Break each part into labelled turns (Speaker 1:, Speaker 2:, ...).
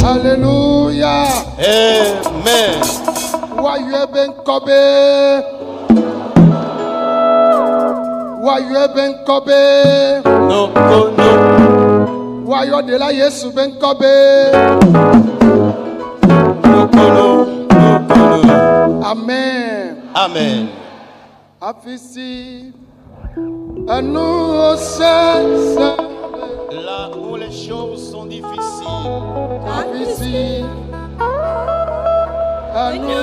Speaker 1: Alléluia.
Speaker 2: Amen.
Speaker 1: Waye ben kobe. Waye ben kobe.
Speaker 2: No, no, no.
Speaker 1: Wayo de la Yesu ben kobe.
Speaker 2: No, no, no, no.
Speaker 1: Amen.
Speaker 2: Amen.
Speaker 1: Afisi. Anu se.
Speaker 2: Là où les choses sont difficiles.
Speaker 1: Afisi.
Speaker 2: Anu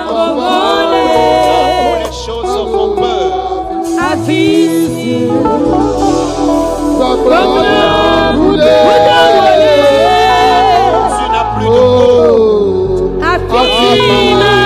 Speaker 2: où les choses font peur.
Speaker 3: Afisi.
Speaker 2: Tu n'as plus de mots.
Speaker 3: Afima.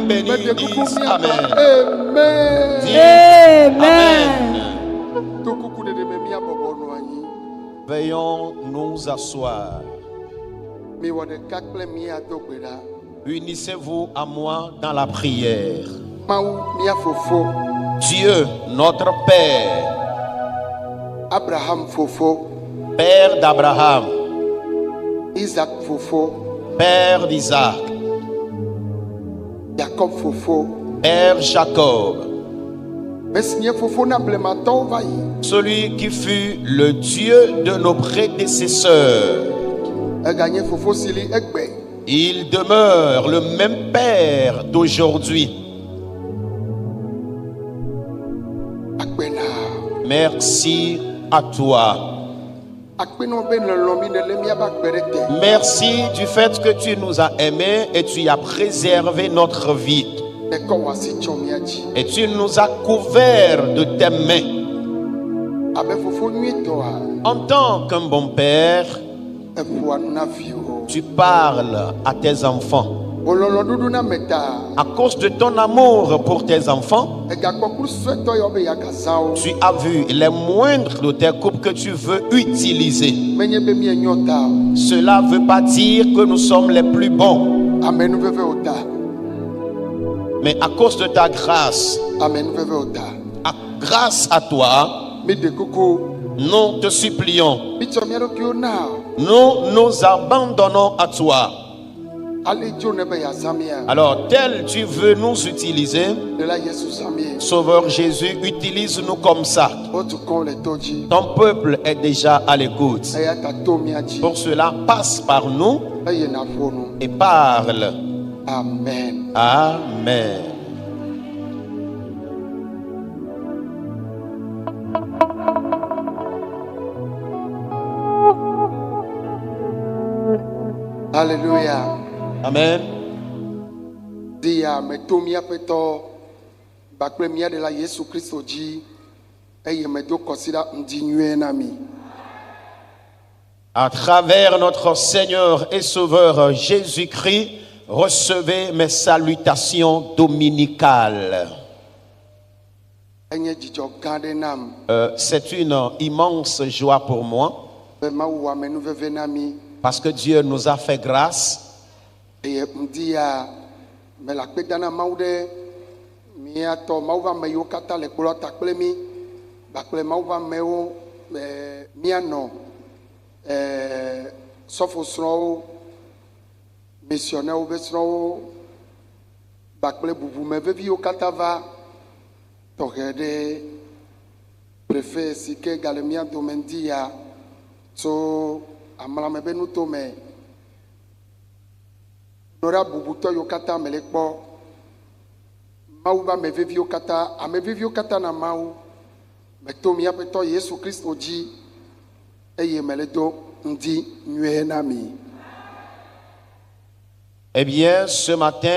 Speaker 2: bénis disent Amen.
Speaker 1: Amen.
Speaker 2: Dis
Speaker 3: Amen.
Speaker 2: Amen.
Speaker 1: To kuku de me mia bobo no anyi.
Speaker 2: Veuillons nous asseoir.
Speaker 1: Mi wode kakle mi adogbera.
Speaker 2: Unissez-vous à moi dans la prière.
Speaker 1: Mau mia fofo.
Speaker 2: Dieu, notre Père,
Speaker 1: Abraham fofo.
Speaker 2: Père d'Abraham,
Speaker 1: Isaac fofo.
Speaker 2: Père d'Isaac,
Speaker 1: Jacob fofo.
Speaker 2: Père Jacob,
Speaker 1: Mesinye fofo na blemato va yi.
Speaker 2: celui qui fut le Dieu de nos prédécesseurs.
Speaker 1: E gagné fofo sili egbe.
Speaker 2: Il demeure le même Père d'aujourd'hui.
Speaker 1: Akpena.
Speaker 2: Merci à toi.
Speaker 1: Akpeno be le lomi ne le mia ba kperete.
Speaker 2: Merci du fait que tu nous as aimés et tu as préservé notre vie.
Speaker 1: Ne ko wasi chomiaji.
Speaker 2: Et tu nous as couverts de tes mains.
Speaker 1: Abe fofo nui toa.
Speaker 2: En tant qu'un bon Père,
Speaker 1: E fua na vio.
Speaker 2: tu parles à tes enfants.
Speaker 1: Ololo dudu na meta.
Speaker 2: À cause de ton amour pour tes enfants,
Speaker 1: E gakpokru sveto yo be yakasao.
Speaker 2: tu as vu les moindres de tes couples que tu veux utiliser.
Speaker 1: Menye be mi enyota.
Speaker 2: Cela ne veut pas dire que nous sommes les plus bons,
Speaker 1: Amen veve ota.
Speaker 2: mais à cause de ta grâce,
Speaker 1: Amen veve ota.
Speaker 2: grâce à toi,
Speaker 1: Mi de kuku.
Speaker 2: nous te supplions,
Speaker 1: Mi chomiero kyo na.
Speaker 2: nous nous abandonnons à toi.
Speaker 1: Ali jo ne be ya samia.
Speaker 2: Alors, tel tu veux nous utiliser,
Speaker 1: De la Yesu samia.
Speaker 2: Sauveur Jésus, utilise-nous comme ça.
Speaker 1: Otu kon le toji.
Speaker 2: Ton peuple est déjà à l'écoute.
Speaker 1: E ya ta to miaji.
Speaker 2: Pour cela, passe par nous
Speaker 1: E ye na fonu.
Speaker 2: et parle.
Speaker 1: Amen.
Speaker 2: Amen.
Speaker 1: Alléluia.
Speaker 2: Amen.
Speaker 1: Dia me to mia peto. Bakple mia de la Yesu Christo ji. E ye me do kosira ndi nyue na mi.
Speaker 2: À travers notre Seigneur et Sauveur Jésus-Christ, recevez mes salutations dominicales.
Speaker 1: Enye jijo gande nam.
Speaker 2: C'est une immense joie pour moi
Speaker 1: Be ma wa me nu veve na mi.
Speaker 2: parce que Dieu nous a fait grâce.
Speaker 1: E ye dia me la pe dana maude. Mia to mau va me yo kata le kpolo takple mi. Bakple mau va me o mia no. Sofo sro missionnaire be sro bakple bubu me vevi yo kata va to gede préfet sike galemia domendia so amala me benu to me nora bubu to yo kata me le kpo mau ba me vevi yo kata ame vevi yo kata na mau me to mi apeto Yesu Christ oji eye me le do ndi nyue na mi.
Speaker 2: Eh bien, ce matin,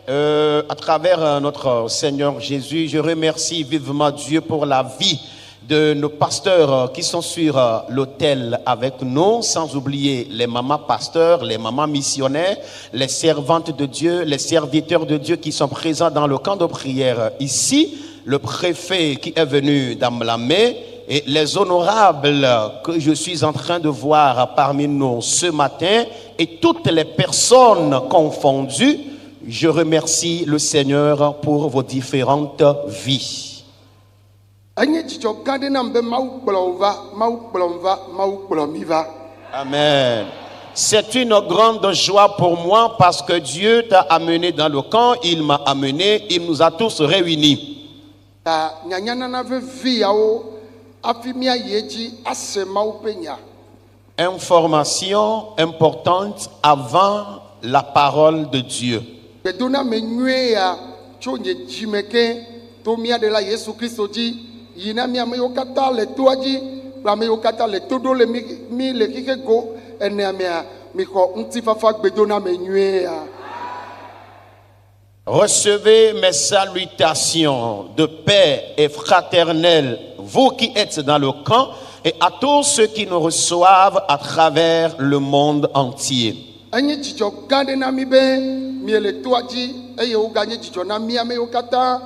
Speaker 2: à travers notre Seigneur Jésus, je remercie vivement Dieu pour la vie de nos pasteurs qui sont sur l'autel avec nous, sans oublier les mamans pasteurs, les mamans missionnaires, les servantes de Dieu, les serviteurs de Dieu qui sont présents dans le camp de prière ici, le préfet qui est venu d'Amlamé, et les honorables que je suis en train de voir parmi nous ce matin et toutes les personnes confondues, je remercie le Seigneur pour vos différentes vies.
Speaker 1: Enye jijo gande nam be mau kplon va, mau kplon mi va.
Speaker 2: Amen. C'est une grande joie pour moi parce que Dieu t'a amené dans le camp, il m'a amené, il nous a tous réunis.
Speaker 1: Ta nyanyana na vevi yawo afi mia yeji ase mau penya.
Speaker 2: Information importante avant la parole de Dieu.
Speaker 1: Bedona me nyue ya cho nye jimeke to mia de la Yesu Christo ji yina mia me yo kata le toaji la me yo kata le todo le mi le kike go ene mia mi ko nti fafa bedona me nyue ya.
Speaker 2: Recevez mes salutations de paix et fraternelle, vous qui êtes dans le camp, et à tous ceux qui nous reçoivent à travers le monde entier.
Speaker 1: enye dzidzɔ gã ɖe na mi be miele toa dzi eye woganye dzidzɔ na mi amewo katã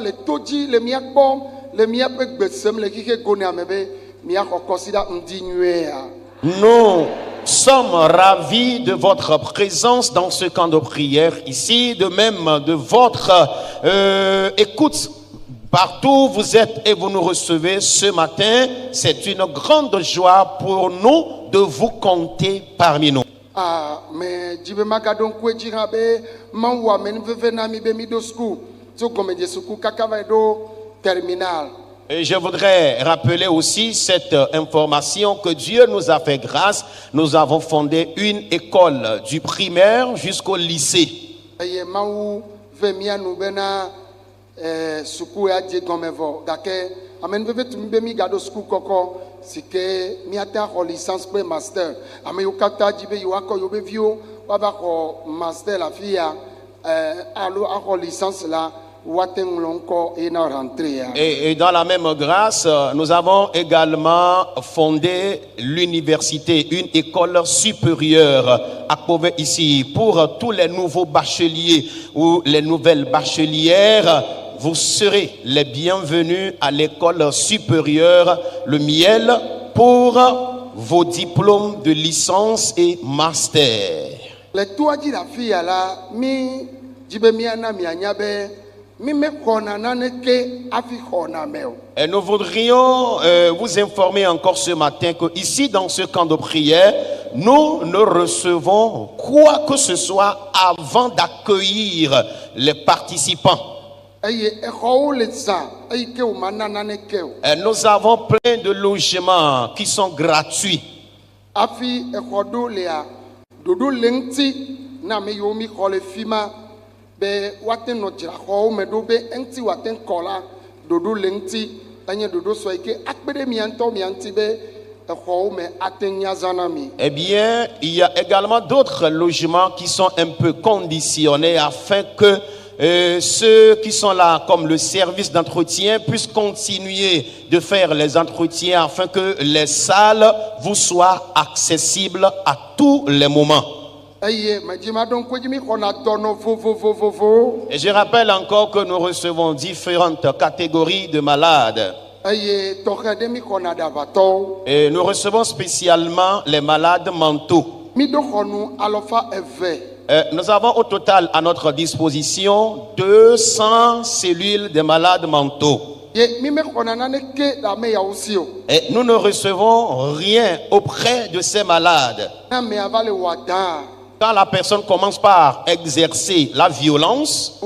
Speaker 1: le to dzi le mia kpɔm le miaƒe gbe sem le xixe gone me be miaxɔ kɔsiɖa ŋdi nyuia.
Speaker 2: Nous sommes ravis de votre présence dans ce camp de prière ici, de même de votre écoute partout où vous êtes et vous nous recevez ce matin. C'est une grande joie pour nous de vous compter parmi nous.
Speaker 1: Mais jibe magadon kwe dira be manwa men veve na mi be mi do school to gome de school kaka va do terminal.
Speaker 2: Et je voudrais rappeler aussi cette information que Dieu nous a fait grâce. Nous avons fondé une école du primaire jusqu'au lycée.
Speaker 1: Eye mawu ve mia nu bena school ya je gome vo gake amen veve tu mi be mi gado school koko sike mi ata ho licence pe master ame yo kata jibe yo akọ yo be vio wa ba ko master la fia alo a ho licence la.
Speaker 2: Et dans la même grâce, nous avons également fondé l'université, une école supérieure à Pové ici. Pour tous les nouveaux bacheliers ou les nouvelles bachelières, vous serez les bienvenus à l'école supérieure Le Miel pour vos diplômes de licence et master.
Speaker 1: Les toits de la fille là, mi jibe mi ana mi anyabe.
Speaker 2: Et nous voudrions vous informer encore ce matin que ici dans ce camp de prière, nous ne recevons quoi que ce soit avant d'accueillir les participants. Et nous avons plein de logements qui sont gratuits.
Speaker 1: Be waten no dzra xɔwo me ɖo be eŋti waten kɔ la ɖoɖo le ŋti enye ɖoɖo sɔ ike akpe ɖe mia ŋutɔ mia ŋuti be exɔwo me ate nya zãna mi.
Speaker 2: Eh bien, il y a également d'autres logements qui sont un peu conditionnés afin que ceux qui sont là comme le service d'entretien puissent continuer de faire les entretiens afin que les salles vous soient accessibles à tous les moments.
Speaker 1: Et
Speaker 2: je rappelle encore que nous recevons différentes catégories de malades. Et nous recevons spécialement les malades mentaux. Nous avons au total à notre disposition 200 cellules de malades mentaux. Et nous ne recevons rien auprès de ces malades. Quand la personne commence par exercer la violence,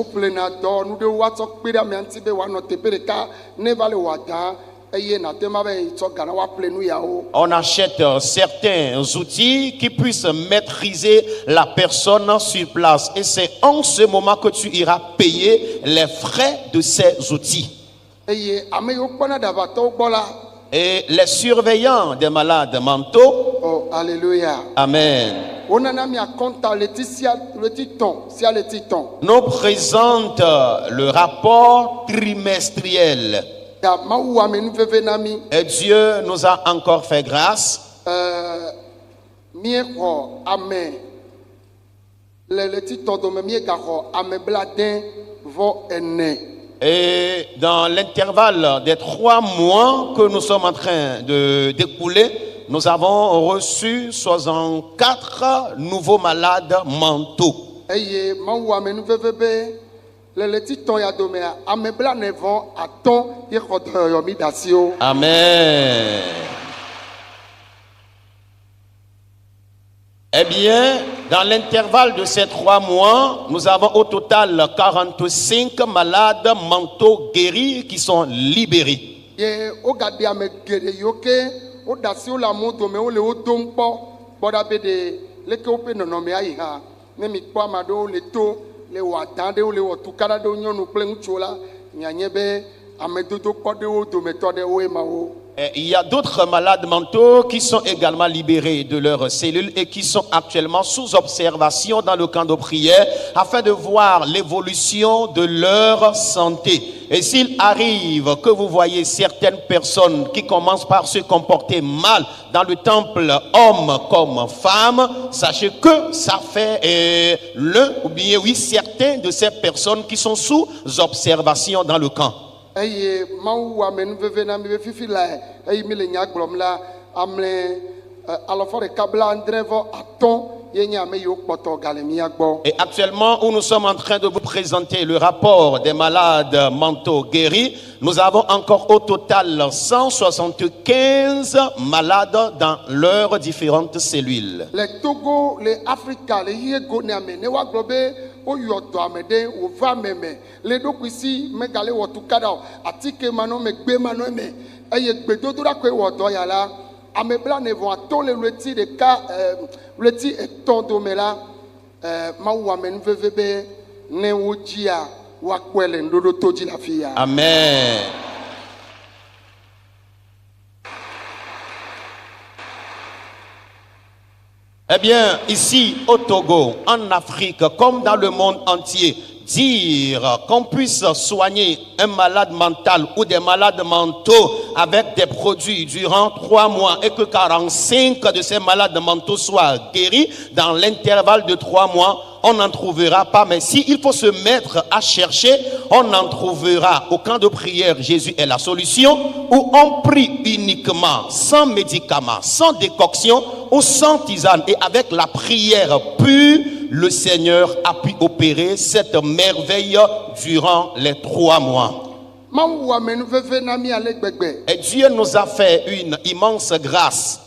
Speaker 2: on achète certains outils qui puissent maîtriser la personne sur place. Et c'est en ce moment que tu iras payer les frais de ces outils. Et les surveillants des malades mentaux,
Speaker 1: oh, alléluia.
Speaker 2: Amen, nous présentent le rapport trimestriel. Et Dieu nous a encore fait grâce. Et dans l'intervalle des 3 mois que nous sommes en train d'écouler, nous avons reçu 64 nouveaux malades mentaux. Amen. Eh bien, dans l'intervalle de ces 3 mois, nous avons au total 45 malades mentaux guéris qui sont libérés. Et il y a d'autres malades mentaux qui sont également libérés de leurs cellules et qui sont actuellement sous observation dans le camp de prière afin de voir l'évolution de leur santé. Et s'il arrive que vous voyez certaines personnes qui commencent par se comporter mal dans le temple, hommes comme femmes, sachez que ça fait l'un ou bien oui certains de ces personnes qui sont sous observation dans le camp.
Speaker 1: eye mawu amenuveve na mi be fifi la eye mi le nya gblɔm la amle alɔfɔ ɖeka bla andre vɔ atɔ̃ ye nye ame yiwo kpɔtɔ gale mia gbɔ.
Speaker 2: Et actuellement, où nous sommes en train de vous présenter le rapport des malades mentaux guéris, nous avons encore au total 175 malades dans leurs différentes cellules.
Speaker 1: Le Togo, le Africa, le Hiego ne ame ne wa gblɔ be woyɔ dɔ ame ɖe wòva meme le ɖokui si megale wɔ tuka ɖa o atike manɔ me gbe manɔ me eye gbedodoɖa koe wɔ dɔ ya la ame blaene-vɔ atɔ̃ le ɣleti ɖeka ɣleti etɔ̃ dome la mawu amenuveve be ne wodzia woakpɔe le ŋuɖoɖo to dzi le afi ya.
Speaker 2: Amen. Eh bien, ici au Togo, en Afrique, comme dans le monde entier, dire qu'on puisse soigner un malade mental ou des malades mentaux avec des produits durant 3 mois et que 45 de ces malades mentaux soient guéris dans l'intervalle de 3 mois, on n'en trouvera pas. Mais s'il faut se mettre à chercher, on en trouvera. Au camp de prière, Jésus est la solution, où on prie uniquement, sans médicaments, sans décoction ou sans tisane. Et avec la prière pure, le Seigneur a pu opérer cette merveille durant les 3 mois. Et Dieu nous a fait une immense grâce.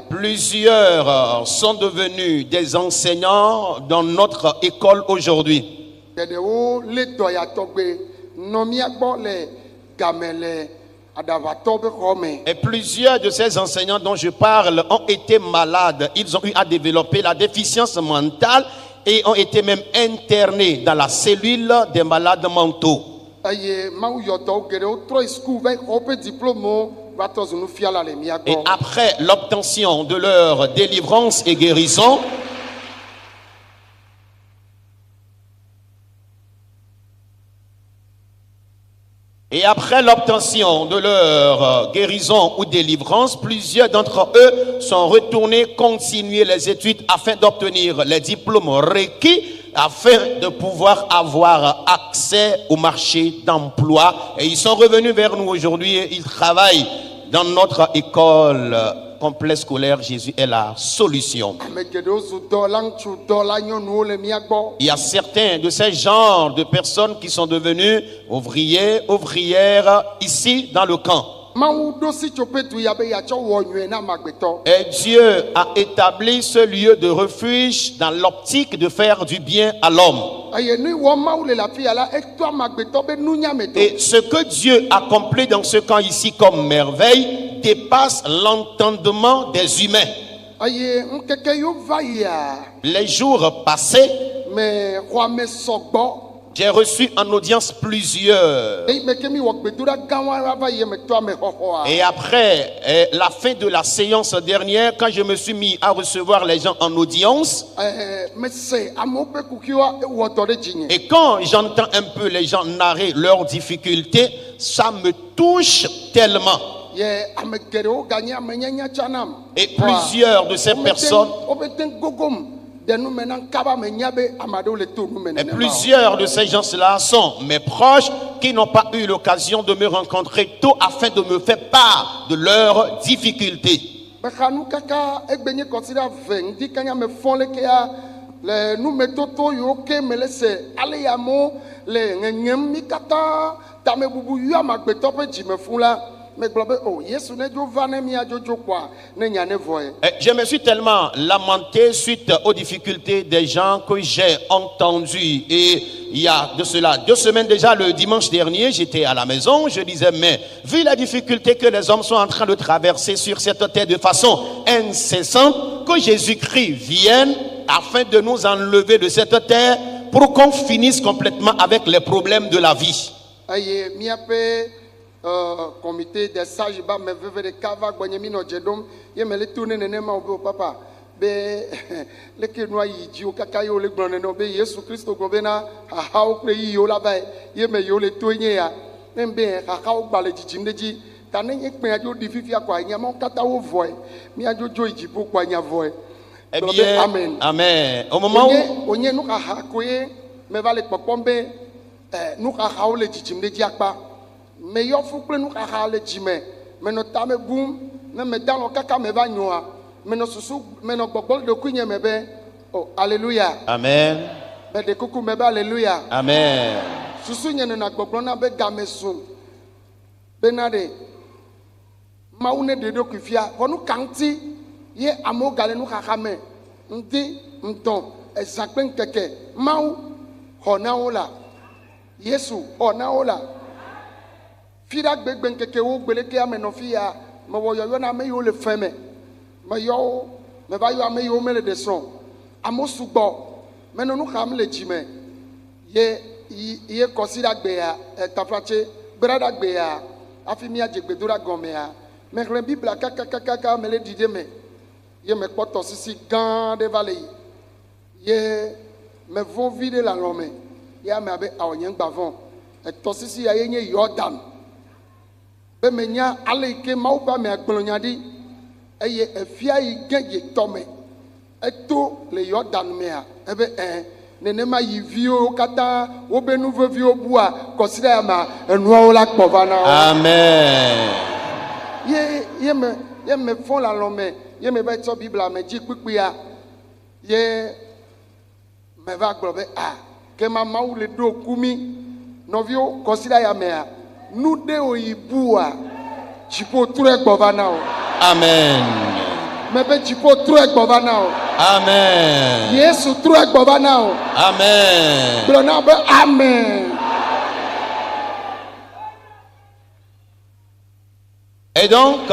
Speaker 2: Plusieurs sont devenus des enseignants dans notre école aujourd'hui. Et plusieurs de ces enseignants dont je parle ont été malades. Ils ont eu à développer la déficience mentale et ont été même internés dans la cellule des malades mentaux. Et après l'obtention de leur délivrance et guérison, de leur guérison ou délivrance, plusieurs d'entre eux sont retournés continuer les études afin d'obtenir les diplômes requis afin de pouvoir avoir accès au marché d'emploi. Et ils sont revenus vers nous aujourd'hui et ils travaillent dans notre école complexe scolaire. Jésus est la solution. Il y a certains de ces genres de personnes qui sont devenus ouvriers, ouvrières ici dans le camp. Et Dieu a établi ce lieu de refuge dans l'optique de faire du bien à l'homme. Et ce que Dieu accomplit dans ce camp ici comme merveille dépasse l'entendement des humains. Les jours passés, j'ai reçu en audience plusieurs. Et après la fin de la séance dernière, quand je me suis mis à recevoir les gens en audience, et quand j'entends un peu les gens narrer leurs difficultés, ça me touche tellement. Et plusieurs de ces personnes, et plusieurs de ces gens-là sont mes proches qui n'ont pas eu l'occasion de me rencontrer tôt afin de me faire part de leurs difficultés. Je me suis tellement lamenté suite aux difficultés des gens que j'ai entendus. Et il y a de cela 2 semaines déjà, le dimanche dernier, j'étais à la maison, je disais, mais vu la difficulté que les hommes sont en train de traverser sur cette terre de façon incessante, que Jésus-Christ vienne afin de nous enlever de cette terre pour qu'on finisse complètement avec les problèmes de la vie.
Speaker 1: comité des sages ba me veve de kava gbanyemi no jedom ye me le tourner nene ma obo papa be le ke no yi ji o kaka yo le gbon nene be Yesu Kristo go be na ha o pre yi yo la ba ye me yo le tonye ya nembe ha o gba le jijim deji ta ne ye pe ajo di fifia kwa nya mo kata wo voe mi ajo jo ijibo kwa nya voe.
Speaker 2: Eh bien, amen. Amen. Au moment où
Speaker 1: onye nous ha koye me va le popombe nous ha o le jijim deji akpa me yo fu ple nous ha le jime me no ta me bum na me dan lo kaka me va nyoa me no susu me no gbogbol de kunye me be oh alléluia
Speaker 2: amen
Speaker 1: be de kuku me be alléluia
Speaker 2: amen
Speaker 1: susu nye na gbogbol na be gamesu benade maune de do kufia vonu kanti ye amo gale nu kaka me ndi nton ezakpen keke mau honaola Yesu honaola fira gbegben keke wo gbeleke amenofia me wo yo na me yo le feme me yo me ba yo ame yo me le deson amosugbo me no nu kam le jime ye consider gbe ya tafrache brada gbe ya afimi ajegbedura gome ya me ren bibla kaka me le dide me ye me poto sisi gan de valley ye me vont vider la lome ya me abe awonyen gbavon to sisi ya yenye Jordan be menya aleke mauba me agbononyadi eye efia yi genje tome eto le Jordan mea ebe nenema yivio kata obenu vevio bua consider ma enua la kpovana
Speaker 2: amen
Speaker 1: ye me font la lome ye me ba to Bible me ji kpikpia ye me va globe ke mama ou le do kumi novio consider ya mea nous de oibua chipo tre govana o
Speaker 2: amen
Speaker 1: mebe chipo tre govana o
Speaker 2: amen
Speaker 1: Yesu tre govana o
Speaker 2: amen
Speaker 1: brona be amen.
Speaker 2: Et donc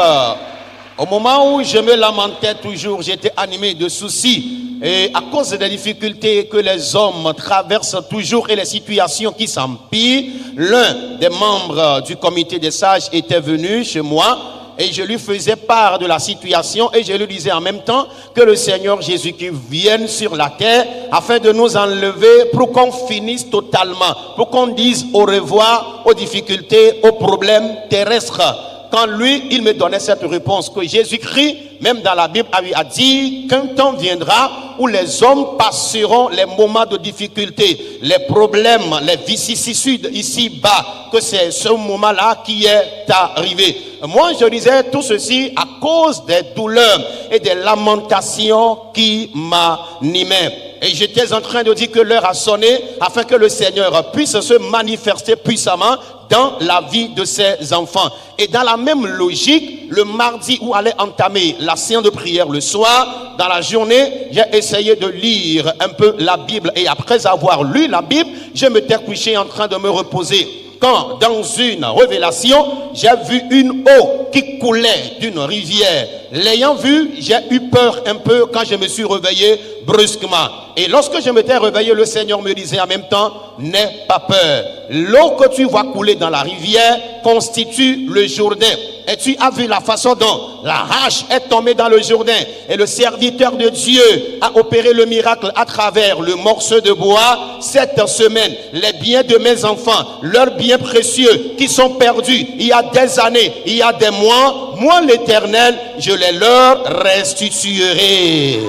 Speaker 2: au moment où je me lamentais toujours, j'étais animé de soucis et à cause des difficultés que les hommes traversent toujours et les situations qui s'empirent, l'un des membres du comité des sages était venu chez moi et je lui faisais part de la situation et je lui disais en même temps que le Seigneur Jésus-Christ vienne sur la terre afin de nous enlever pour qu'on finisse totalement, pour qu'on dise au revoir aux difficultés, aux problèmes terrestres. Quand lui, il me donnait cette réponse que Jésus-Christ, même dans la Bible, a dit qu'un temps viendra où les hommes passeront les moments de difficulté, les problèmes, les vicissitudes ici-bas, que c'est ce moment-là qui est arrivé. Moi, je disais tout ceci à cause des douleurs et des lamentations qui m'animaient. Et j'étais en train de dire que l'heure a sonné afin que le Seigneur puisse se manifester puissamment dans la vie de ses enfants. Et dans la même logique, le mardi où allait entamer la séance de prière le soir, dans la journée, j'ai essayé de lire un peu la Bible. Et après avoir lu la Bible, je m'étais couché en train de me reposer. Quand, dans une révélation, j'ai vu une eau qui coulait d'une rivière. L'ayant vue, j'ai eu peur un peu quand je me suis réveillé brusquement. Et lorsque je m'étais réveillé, le Seigneur me disait en même temps, n'aie pas peur. L'eau que tu vois couler dans la rivière constitue le Jourdain. Et tu as vu la façon dont la hache est tombée dans le Jourdain. Et le serviteur de Dieu a opéré le miracle à travers le morceau de bois. Cette semaine, les biens de mes enfants, leurs biens précieux qui sont perdus il y a des années, il y a des mois, moi l'Éternel, je les leur restituerai.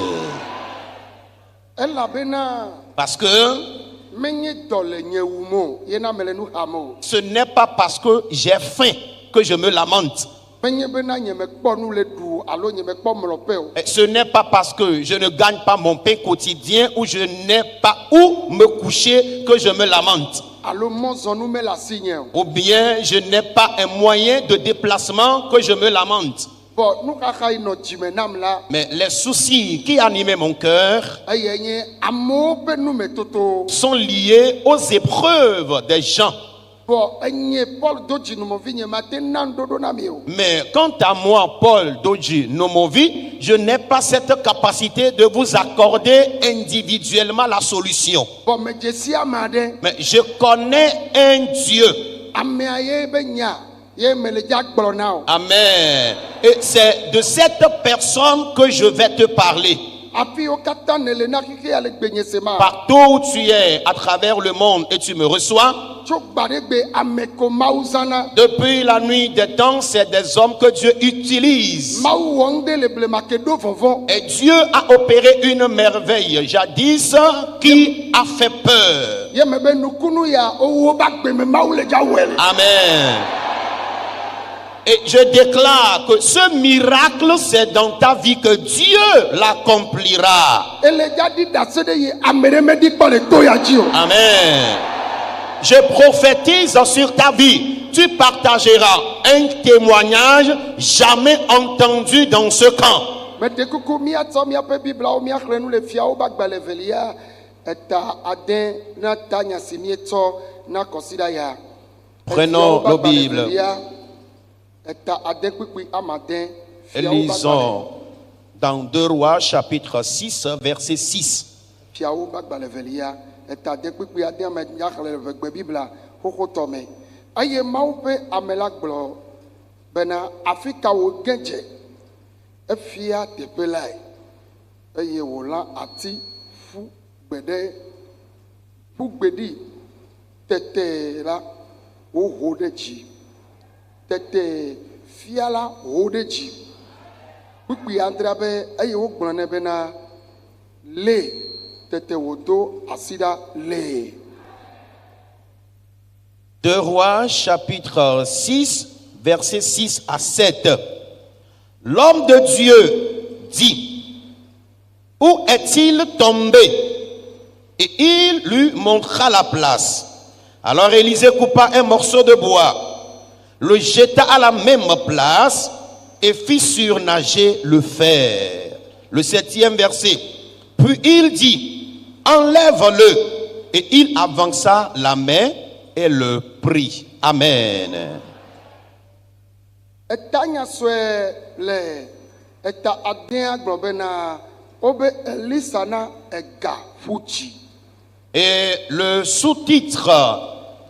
Speaker 2: Parce que ce n'est pas parce que j'ai faim que je me lamente. Et ce n'est pas parce que je ne gagne pas mon pain quotidien ou je n'ai pas où me coucher que je me lamente. Ou bien je n'ai pas un moyen de déplacement que je me lamente. Mais les soucis qui animaient mon cœur sont liés aux épreuves des gens. Mais quant à moi, Paul Dodji Nomovi, je n'ai pas cette capacité de vous accorder individuellement la solution. Mais je connais un Dieu
Speaker 1: Ye me le dza gblɔ na o.
Speaker 2: Amen. Et c'est de cette personne que je vais te parler.
Speaker 1: Afi wo katã ne le na xixi ale gbenye se ma.
Speaker 2: Partout où tu es à travers le monde et tu me reçois,
Speaker 1: Tso gba ɖe gbe ame ko Mawu zãna.
Speaker 2: depuis la nuit des temps, c'est des hommes que Dieu utilise.
Speaker 1: Mawu wɔ nu ɖe le blema ke ɖo vɔvɔ.
Speaker 2: Et Dieu a opéré une merveille jadis qui a fait peur.
Speaker 1: Ye me be nukunu ya owo ba gbe me Mawu le dza wɔe le.
Speaker 2: Amen. Et je déclare que ce miracle, c'est dans ta vie que Dieu l'accomplira.
Speaker 1: Ele dza ɖi ɖase ɖe ye ame ɖe me ɖi kpɔ le to ya dzi o.
Speaker 2: Amen. Je prophétise sur ta vie. Tu partageras un témoignage jamais entendu dans ce camp.
Speaker 1: Mete kuku miatsɔ miaƒe biblawo miaxlẽ nu le fiawo be agbalẽ velia eta ade na ta nya si mietsɔ na kɔsiɖa ya.
Speaker 2: Prenons
Speaker 1: Fiawo be
Speaker 2: nos
Speaker 1: agbalẽ
Speaker 2: Bibles.
Speaker 1: velia, eta ade kpikpi amade.
Speaker 2: Et lisons dans 2 Rois chapitre 6 verset 6.
Speaker 1: Fiawo be agbalẽ velia eta ade kpikpi ade ame miaxlẽ le vegbe bibla xoxotɔ me. Eye Mawu ƒe ame la gblɔ bena afi ka wòge dze efia teƒe lae eye wòlã ati ƒu gbe ɖe ƒu gbe ɖi tete la woho ɖe dzi tete fia la ho ɖe dzi kpikpi adrea be eye wogblɔ nɛ bena le tete wòdo asi ɖa le.
Speaker 2: 2 Rois chapitre 6 verset 6 à 7. L'homme de Dieu dit: où est-il tombé? Et il lui montra la place. Alors Élisée coupa un morceau de bois, le jeta à la même place et fit surnager le fer. Le 7e verset. Puis il dit: enlève-le. Et il avança la main et le prit. Amen.
Speaker 1: Eta nya sue le eta adea gblɔ bena wobe Elisa na ega ƒu dzi.
Speaker 2: Et le sous-titre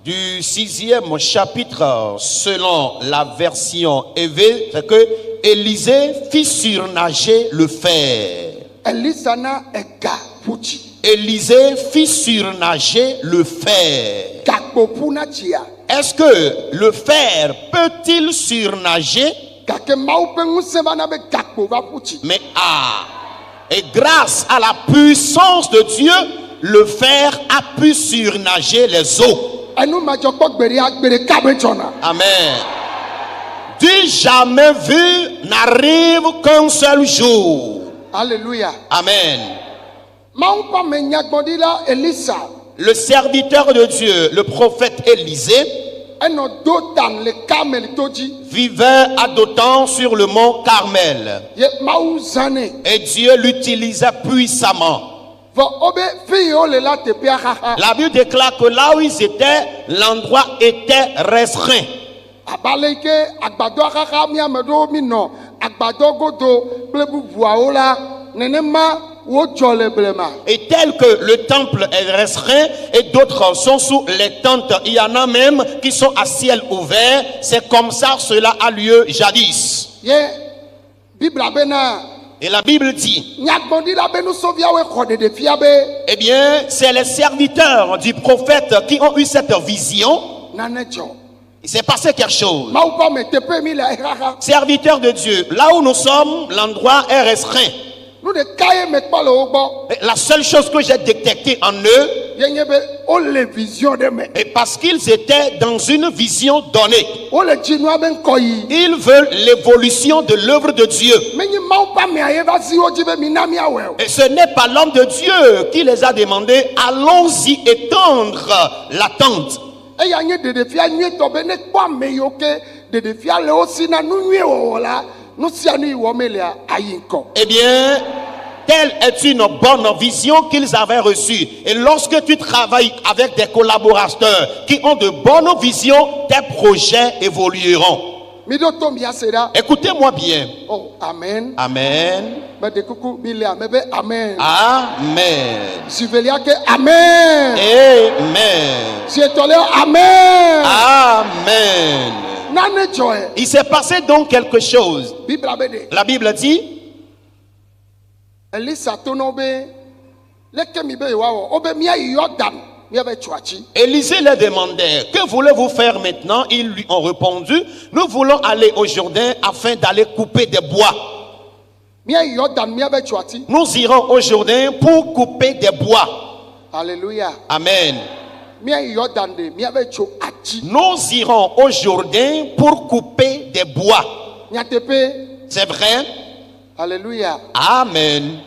Speaker 2: du 6e chapitre, selon la version EV, c'est que Élisée fit surnager le fer.
Speaker 1: Elisa na ega ƒu dzi.
Speaker 2: Élisée fit surnager le fer.
Speaker 1: Gakpo ƒuna dzia.
Speaker 2: Est-ce que le fer peut-il surnager?
Speaker 1: Gake Mawu ƒe ŋusẽ va na be gakpo va ƒu dzi.
Speaker 2: Mais et grâce à la puissance de Dieu, le fer a pu surnager les eaux.
Speaker 1: Enu madzɔkpɔ gbe ɖeka be dzɔna.
Speaker 2: Amen. Du jamais vu n'arrive qu'un seul jour.
Speaker 1: Alléluia.
Speaker 2: Amen.
Speaker 1: Mawu ƒe ame nyagbɔɖila Elisa
Speaker 2: Le serviteur de Dieu, le prophète Élisée,
Speaker 1: enɔ Dotan le Karmel to dzi.
Speaker 2: vivait à Dothan sur le mont Carmel.
Speaker 1: Ye Mawu zãnɛ.
Speaker 2: Et Dieu l'utilisait puissamment.
Speaker 1: Vɔ wobe fi yi wole la teƒea xaxa.
Speaker 2: La Bible déclare que là où ils étaient, l'endroit était restreint.
Speaker 1: Abale yi ke agbadɔa xaxa miame ɖewo mi nɔ agbadɔ godo kple bubuawo la nenema wodzɔ le blema.
Speaker 2: Et tel que le temple est restreint et d'autres sont sous les tentes, il y en a même qui sont à ciel ouvert. C'est comme ça cela a lieu jadis.
Speaker 1: Ye Bibla bena
Speaker 2: Et la Bible dit,
Speaker 1: nyagbɔɖila be nusɔviawoe xɔ ɖeɖefia be
Speaker 2: eh bien, c'est les serviteurs du prophète qui ont eu cette vision.
Speaker 1: nane dzɔ.
Speaker 2: Il s'est passé quelque chose.
Speaker 1: Mawu ƒe ame teƒe mi le xaxa.
Speaker 2: Serviteurs de Dieu, là où nous sommes, l'endroit est restreint.
Speaker 1: Nu ɖeka ye mekpɔ le wo gbɔ.
Speaker 2: Et la seule chose que j'ai détectée en eux,
Speaker 1: Ye nye be wole vision ɖe me.
Speaker 2: est parce qu'ils étaient dans une vision donnée.
Speaker 1: Wole dzinua be ŋkɔ yi.
Speaker 2: Ils veulent l'évolution de l'œuvre de Dieu.
Speaker 1: Menye Mawu ƒe amea ye va si wo dzi be mina miawɔe o.
Speaker 2: Et ce n'est pas l'homme de Dieu qui les a demandé, allons-y étendre la tente.
Speaker 1: Eya nye ɖeɖefia nyuietɔ be ne kpɔ ame yiwo ke ɖeɖefia le wo si na nu nyui wɔwɔ la, nu sia nu yi wɔm elea ayi ŋkɔ.
Speaker 2: Eh bien, telle est une bonne vision qu'ils avaient reçue. Et lorsque tu travailles avec des collaborateurs qui ont de bonnes visions, tes projets évolueront.
Speaker 1: Mi ɖo to mia se ɖa.
Speaker 2: Écoutez-moi bien.
Speaker 1: Oh, amen.
Speaker 2: Amen.
Speaker 1: Me ɖe kuku mi le ame be amen.
Speaker 2: Amen.
Speaker 1: Zivelia ke amen.
Speaker 2: Amen.
Speaker 1: Si etɔ̃lia amen.
Speaker 2: Amen.
Speaker 1: nane dzɔe.
Speaker 2: Il s'est passé donc quelque chose.
Speaker 1: Bibla be de.
Speaker 2: La Bible dit,
Speaker 1: Elisa to no be leke mi be yewoawɔ. Obe miayi Yɔdan miabe tso atsi.
Speaker 2: Élisée leur demandait, que voulez-vous faire maintenant? Ils lui ont répondu, nous voulons aller au Jourdain afin d'aller couper des bois.
Speaker 1: Miayi Yɔdan miabe tso atsi.
Speaker 2: Nous irons au Jourdain pour couper des bois.
Speaker 1: Alléluia.
Speaker 2: Amen.
Speaker 1: Miayi Yɔdan de miabe tso atsi.
Speaker 2: Nous irons au Jourdain pour couper des bois.
Speaker 1: Nyateƒe.
Speaker 2: C'est vrai?
Speaker 1: Alléluia.
Speaker 2: Amen.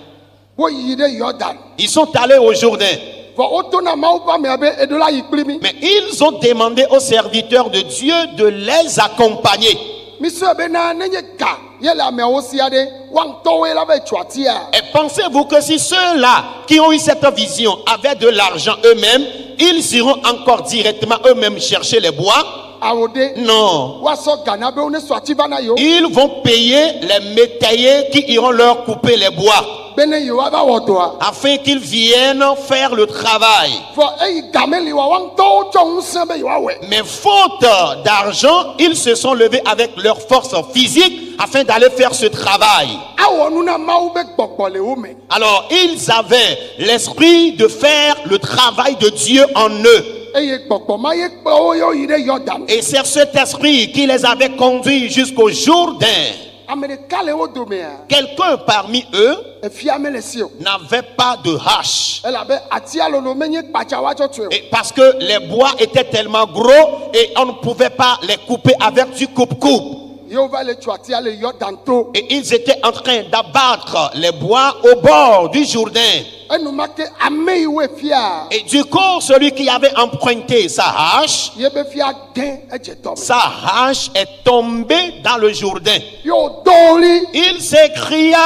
Speaker 1: Woyi ɖe Yɔdan.
Speaker 2: Ils sont allés au Jourdain.
Speaker 1: Vɔ wotona Mawu ƒe amea be eɖola yi kpli mi.
Speaker 2: Mais ils ont demandé aux serviteurs de Dieu de les accompagner.
Speaker 1: Misɔ bena nenye ga ye le ameawo sia ɖe woaŋutɔwoe la be tso atia.
Speaker 2: Et pensez-vous que si ceux-là qui ont eu cette vision avaient de l'argent eux-mêmes, ils iront encore directement eux-mêmes chercher les bois?
Speaker 1: Awo ɖe.
Speaker 2: Non.
Speaker 1: Woasɔ gana be wone sɔ ati va na yewo.
Speaker 2: Ils vont payer les métayers qui iront leur couper les bois
Speaker 1: Bene yewoava wɔ dɔa.
Speaker 2: afin qu'ils viennent faire le travail.
Speaker 1: Vɔ eyi game li wa woaŋutɔwo tsɔ ŋusẽ be yewoawɔe.
Speaker 2: Mais faute d'argent, ils se sont levés avec leur force physique afin d'aller faire ce travail.
Speaker 1: Awɔ nu na Mawu be gbɔgbɔ le wo me.
Speaker 2: Alors, ils avaient l'esprit de faire le travail de Dieu en eux.
Speaker 1: Eye gbɔgbɔ ma ye kplɔ wo yo yi ɖe Yɔdan.
Speaker 2: Et c'est cet esprit qui les avait conduits jusqu'au Jourdain.
Speaker 1: Ame ɖeka le wo domea.
Speaker 2: Quelqu'un parmi eux
Speaker 1: Efia mele si o.
Speaker 2: n'avait pas de hache.
Speaker 1: Elabe atia lolo menye kpatsa woatsɔ tsoe o.
Speaker 2: Et parce que les bois étaient tellement gros et on ne pouvait pas les couper avec du coupe-coupe.
Speaker 1: Yewo va le tso atia le Yɔdan to.
Speaker 2: Et ils étaient en train d'abattre les bois au bord du Jourdain.
Speaker 1: Enumake ame yi wo efia.
Speaker 2: Et du coup, celui qui avait emprunté sa hache,
Speaker 1: Ye be fia gẽ edze tɔ me.
Speaker 2: sa hache est tombée dans le Jourdain.
Speaker 1: Yo doli.
Speaker 2: Il s'écria,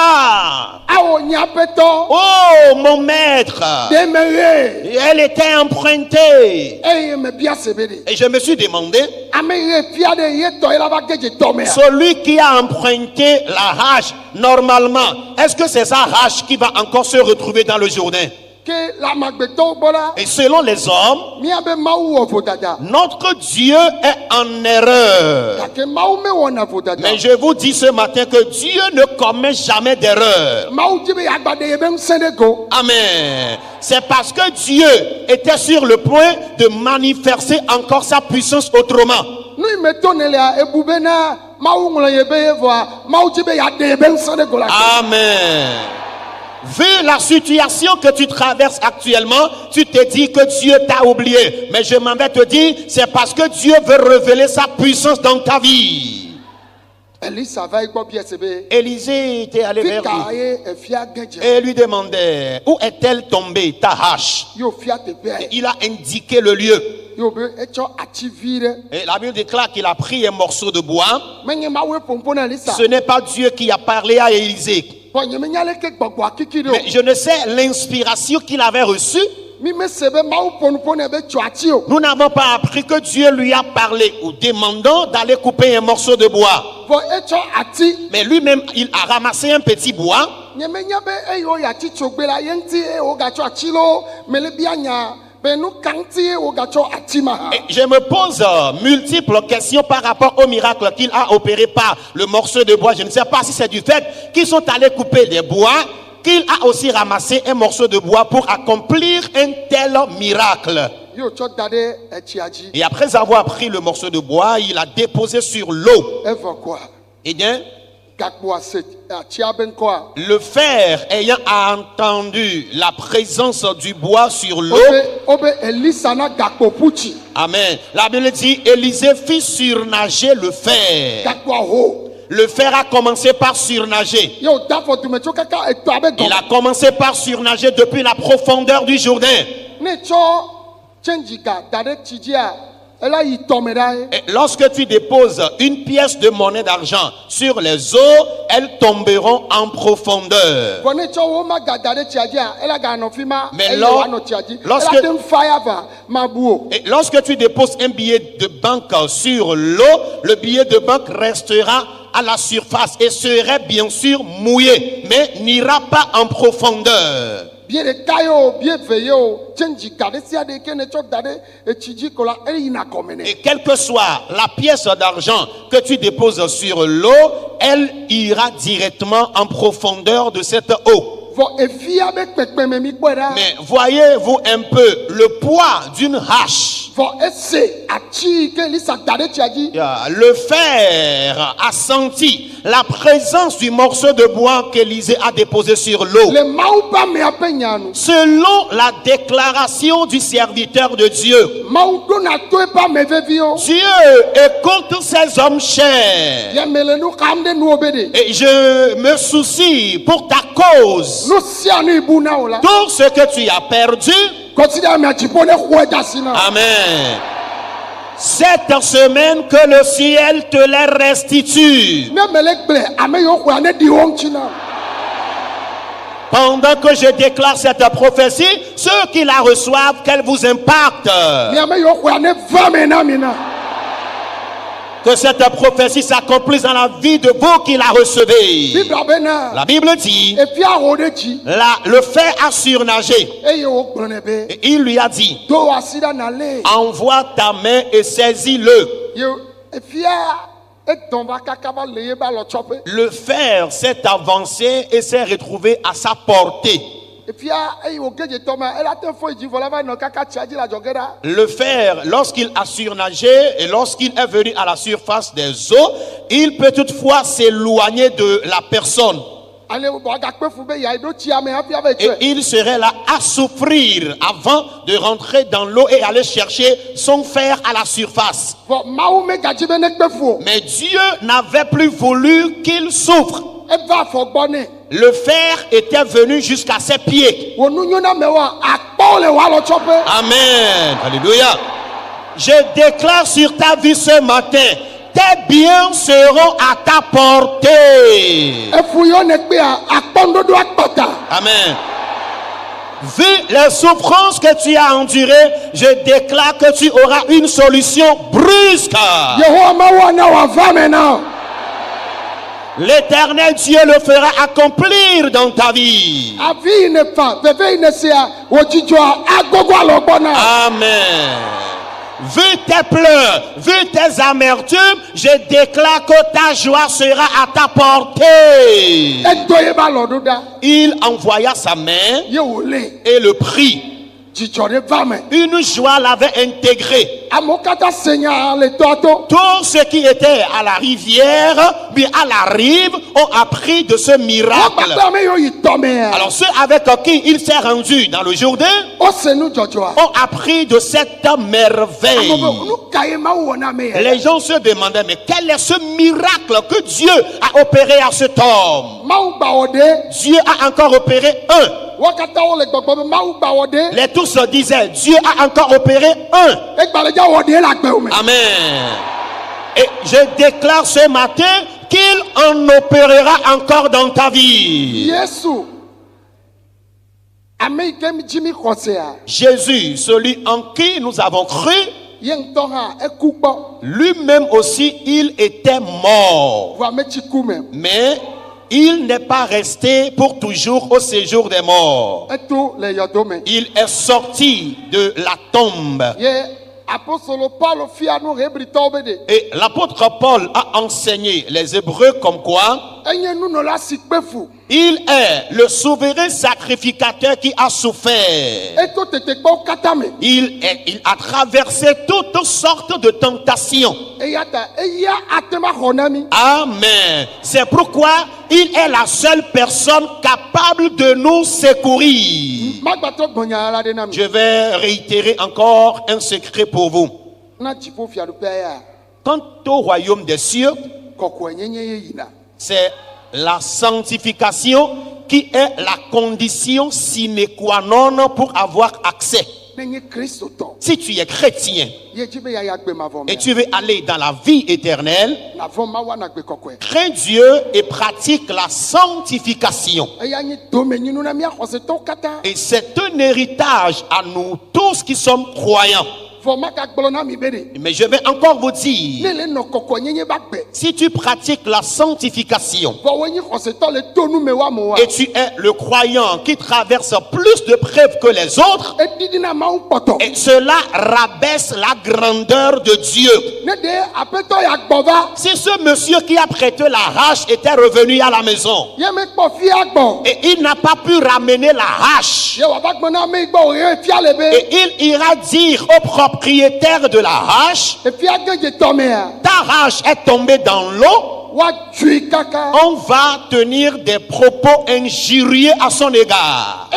Speaker 1: Awo nyapetɔ.
Speaker 2: oh mon maître,
Speaker 1: Demere.
Speaker 2: elle était empruntée.
Speaker 1: Eye me bia sebe de.
Speaker 2: Et je me suis demandé,
Speaker 1: Ame yi efia de ye tɔ ye la va ge dze tɔ mea.
Speaker 2: celui qui a emprunté la hache, normalement, est-ce que c'est sa hache qui va encore se retrouver dans le Jourdain?
Speaker 1: Ke lãmagbetɔwo gbɔ la.
Speaker 2: Et selon les hommes,
Speaker 1: Míabe Mawu wɔ vodada.
Speaker 2: notre Dieu est en erreur.
Speaker 1: Gake Mawu mewɔna vodada.
Speaker 2: Mais je vous dis ce matin que Dieu ne commet jamais d'erreur.
Speaker 1: Mawu di be yeagba ɖe ye be ŋusẽ ɖe go.
Speaker 2: Amen. C'est parce que Dieu était sur le point de manifester encore sa puissance autrement.
Speaker 1: Nu yi me to ne lea ebu bena Mawu ŋlɔ ye be ye vɔa Mawu di be yeaɖe ye be ŋusẽ ɖe go la.
Speaker 2: Amen. Vu la situation que tu traverses actuellement, tu te dis que Dieu t'a oublié. Mais je m'en vais te dire, c'est parce que Dieu veut révéler sa puissance dans ta vie.
Speaker 1: Elisa va egbɔ bia se be.
Speaker 2: Élisée était allé vers
Speaker 1: Fika
Speaker 2: lui
Speaker 1: ye efia gẽ dze.
Speaker 2: et lui demandait, où est-elle tombée, ta hache?
Speaker 1: Yo fia teƒea.
Speaker 2: Il a indiqué le lieu.
Speaker 1: Yo be etsɔ ati vi ɖe.
Speaker 2: Et la Bible déclare qu'il a pris un morceau de bois.
Speaker 1: Menye Mawu ƒomƒo na Elisa.
Speaker 2: Ce n'est pas Dieu qui a parlé à Élisée.
Speaker 1: Vɔ nye menya leke gbɔgbɔa kiki ɖe o.
Speaker 2: Mais je ne sais l'inspiration qu'il avait reçue.
Speaker 1: Mi me se be Mawu ƒo nu ƒo nɛ be tso ati o.
Speaker 2: Nous n'avons pas appris que Dieu lui a parlé ou demandant d'aller couper un morceau de bois.
Speaker 1: Vɔ etsɔ ati.
Speaker 2: Mais lui-même, il a ramassé un petit bois.
Speaker 1: Nye menya be eye wo yati tsogbe la ye ŋuti eye wogatsɔ ati lo mele bia nya be nu ka ŋuti eye wogatsɔ ati ma ha.
Speaker 2: Et je me pose multiples questions par rapport au miracle qu'il a opéré par le morceau de bois. Je ne sais pas si c'est du fait qu'ils sont allés couper des bois, qu'il a aussi ramassé un morceau de bois pour accomplir un tel miracle.
Speaker 1: Yo tsɔ da ɖe etsia dzi.
Speaker 2: Et après avoir pris le morceau de bois, il a déposé sur l'eau.
Speaker 1: Evɔ koa
Speaker 2: Eh bien,
Speaker 1: gakpoa se atia be ŋkɔa.
Speaker 2: le fer ayant entendu la présence du bois sur l'eau,
Speaker 1: Wobe Elisa na gakpo ƒu tsi.
Speaker 2: amen. La Bible dit, Élisée fit surnager le fer.
Speaker 1: Gakpoa ho.
Speaker 2: Le fer a commencé par surnager.
Speaker 1: Yo da afɔ dume tso kaka etɔ abe
Speaker 2: Il
Speaker 1: gɔme.
Speaker 2: a commencé par surnager depuis la profondeur du Jourdain.
Speaker 1: Ne tsɔ tsɛnji ga da ɖe tsi dzia ela yi tɔme ɖa ye.
Speaker 2: Et lorsque tu déposes une pièce de monnaie d'argent sur les eaux, elles tomberont en profondeur.
Speaker 1: Vɔ ne tsɔ wo ma ga da ɖe tsia dzia ela ga nɔ fi ma.
Speaker 2: Mais
Speaker 1: eye
Speaker 2: lors-
Speaker 1: woanɔ tsia dzi.
Speaker 2: lorsque-
Speaker 1: Ela te ŋu fa ya va ma bu o.
Speaker 2: Et lorsque tu déposes un billet de banque sur l'eau, le billet de banque restera à la surface et serait bien sûr mouillé, mais n'ira pas en profondeur.
Speaker 1: Bien de caillou, bien veillé, change garder si a des qui ne choc d'aller et chiji kola et il n'a comme
Speaker 2: Et quelle que soit la pièce d'argent que tu déposes sur l'eau, elle ira directement en profondeur de cette eau. Mais voyez-vous un peu le poids d'une hache. Le fer a senti la présence du morceau de bois qu'Élisée a déposé sur l'eau. Selon la déclaration du serviteur de Dieu, Dieu écoute ses hommes chers. Et je me soucie pour ta cause. Tout ce que tu as perdu, amen. Cette semaine que le ciel te les restitue. Pendant que je déclare cette prophétie, ceux qui la reçoivent, qu'elle vous impacte. Que cette prophétie s'accomplisse dans la vie de vous qui la recevez. La Bible dit, le fer a surnagé. Et il lui a dit, envoie ta main et saisis-le. Le fer s'est avancé et s'est retrouvé à sa portée. Le fer, lorsqu'il a surnagé et lorsqu'il est venu à la surface des eaux, il peut toutefois s'éloigner de la personne. Et il serait là à souffrir avant de rentrer dans l'eau et aller chercher son fer à la surface. Mais Dieu n'avait plus voulu qu'il souffre. Le fer était venu jusqu'à ses pieds. Amen. Alléluia. Je déclare sur ta vie ce matin, tes biens seront à ta portée. Amen. Vu les souffrances que tu as endurées, je déclare que tu auras une solution brusque. L'Éternel Dieu le fera accomplir dans ta vie. Amen. Vu tes pleurs, vu tes amertumes, je déclare que ta joie sera à ta portée. Il envoya sa main et le prit. Une joie l'avait intégré. Tout ce qui était à la rivière, mais à la rive, ont appris de ce miracle. Alors ceux avec qui il s'est rendu dans le Jourdain ont appris de cette merveille. Les gens se demandaient, mais quel est ce miracle que Dieu a opéré à cet homme? Dieu a encore opéré un. Les tous disaient, Dieu a encore opéré un. Amen. Et je déclare ce matin qu'il en opérera encore dans ta vie. Jésus, celui en qui nous avons cru, lui-même aussi, il était mort. Mais il n'est pas resté pour toujours au séjour des morts. Il est sorti de la tombe. Et l'apôtre Paul a enseigné les Hébreux comme quoi il est le souverain sacrificateur qui a souffert. Il a traversé toutes sortes de tentations. Amen. C'est pourquoi il est la seule personne capable de nous secourir. Je vais réitérer encore un secret pour vous. Quant au royaume des cieux, c'est la sanctification qui est la condition sine qua non pour avoir accès. Si tu es chrétien et tu veux aller dans la vie éternelle, crains Dieu et pratique la sanctification. Et c'est un héritage à nous tous qui sommes croyants. Mais je vais encore vous dire, si tu pratiques la sanctification et tu es le croyant qui traverse plus de preuves que les autres, et cela rabaisse la grandeur de Dieu. Si ce monsieur qui a prêté la hache était revenu à la maison et il n'a pas pu ramener la hache, et il ira dire au propriétaire de la hache, ta hache est tombée dans l'eau, on va tenir des propos injurieux à son égard.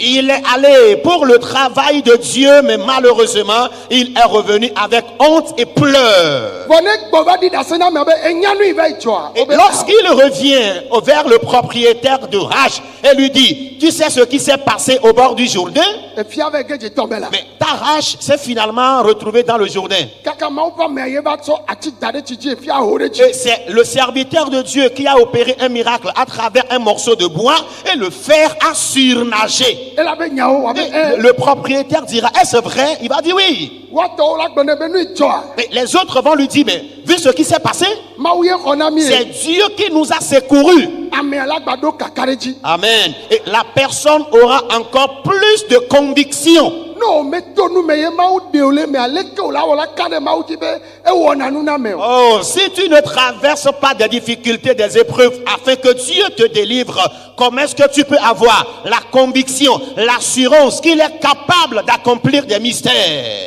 Speaker 2: Il est allé pour le travail de Dieu, mais malheureusement, il est revenu avec honte et pleurs. Et lorsqu'il revient vers le propriétaire de hache et lui dit, tu sais ce qui s'est passé au bord du Jourdain? Mais ta hache s'est finalement retrouvée dans le Jourdain. Et c'est le serviteur de Dieu qui a opéré un miracle à travers un morceau de bois et le fer a surnagé. Et le propriétaire dira, est-ce vrai? Il va dire oui. Et les autres vont lui dire, mais vu ce qui s'est passé, c'est Dieu qui nous a secourus. Amen. Et la personne aura encore plus de conviction. Oh, si tu ne traverses pas des difficultés, des épreuves, afin que Dieu te délivre, comment est-ce que tu peux avoir la conviction, l'assurance qu'il est capable d'accomplir des mystères?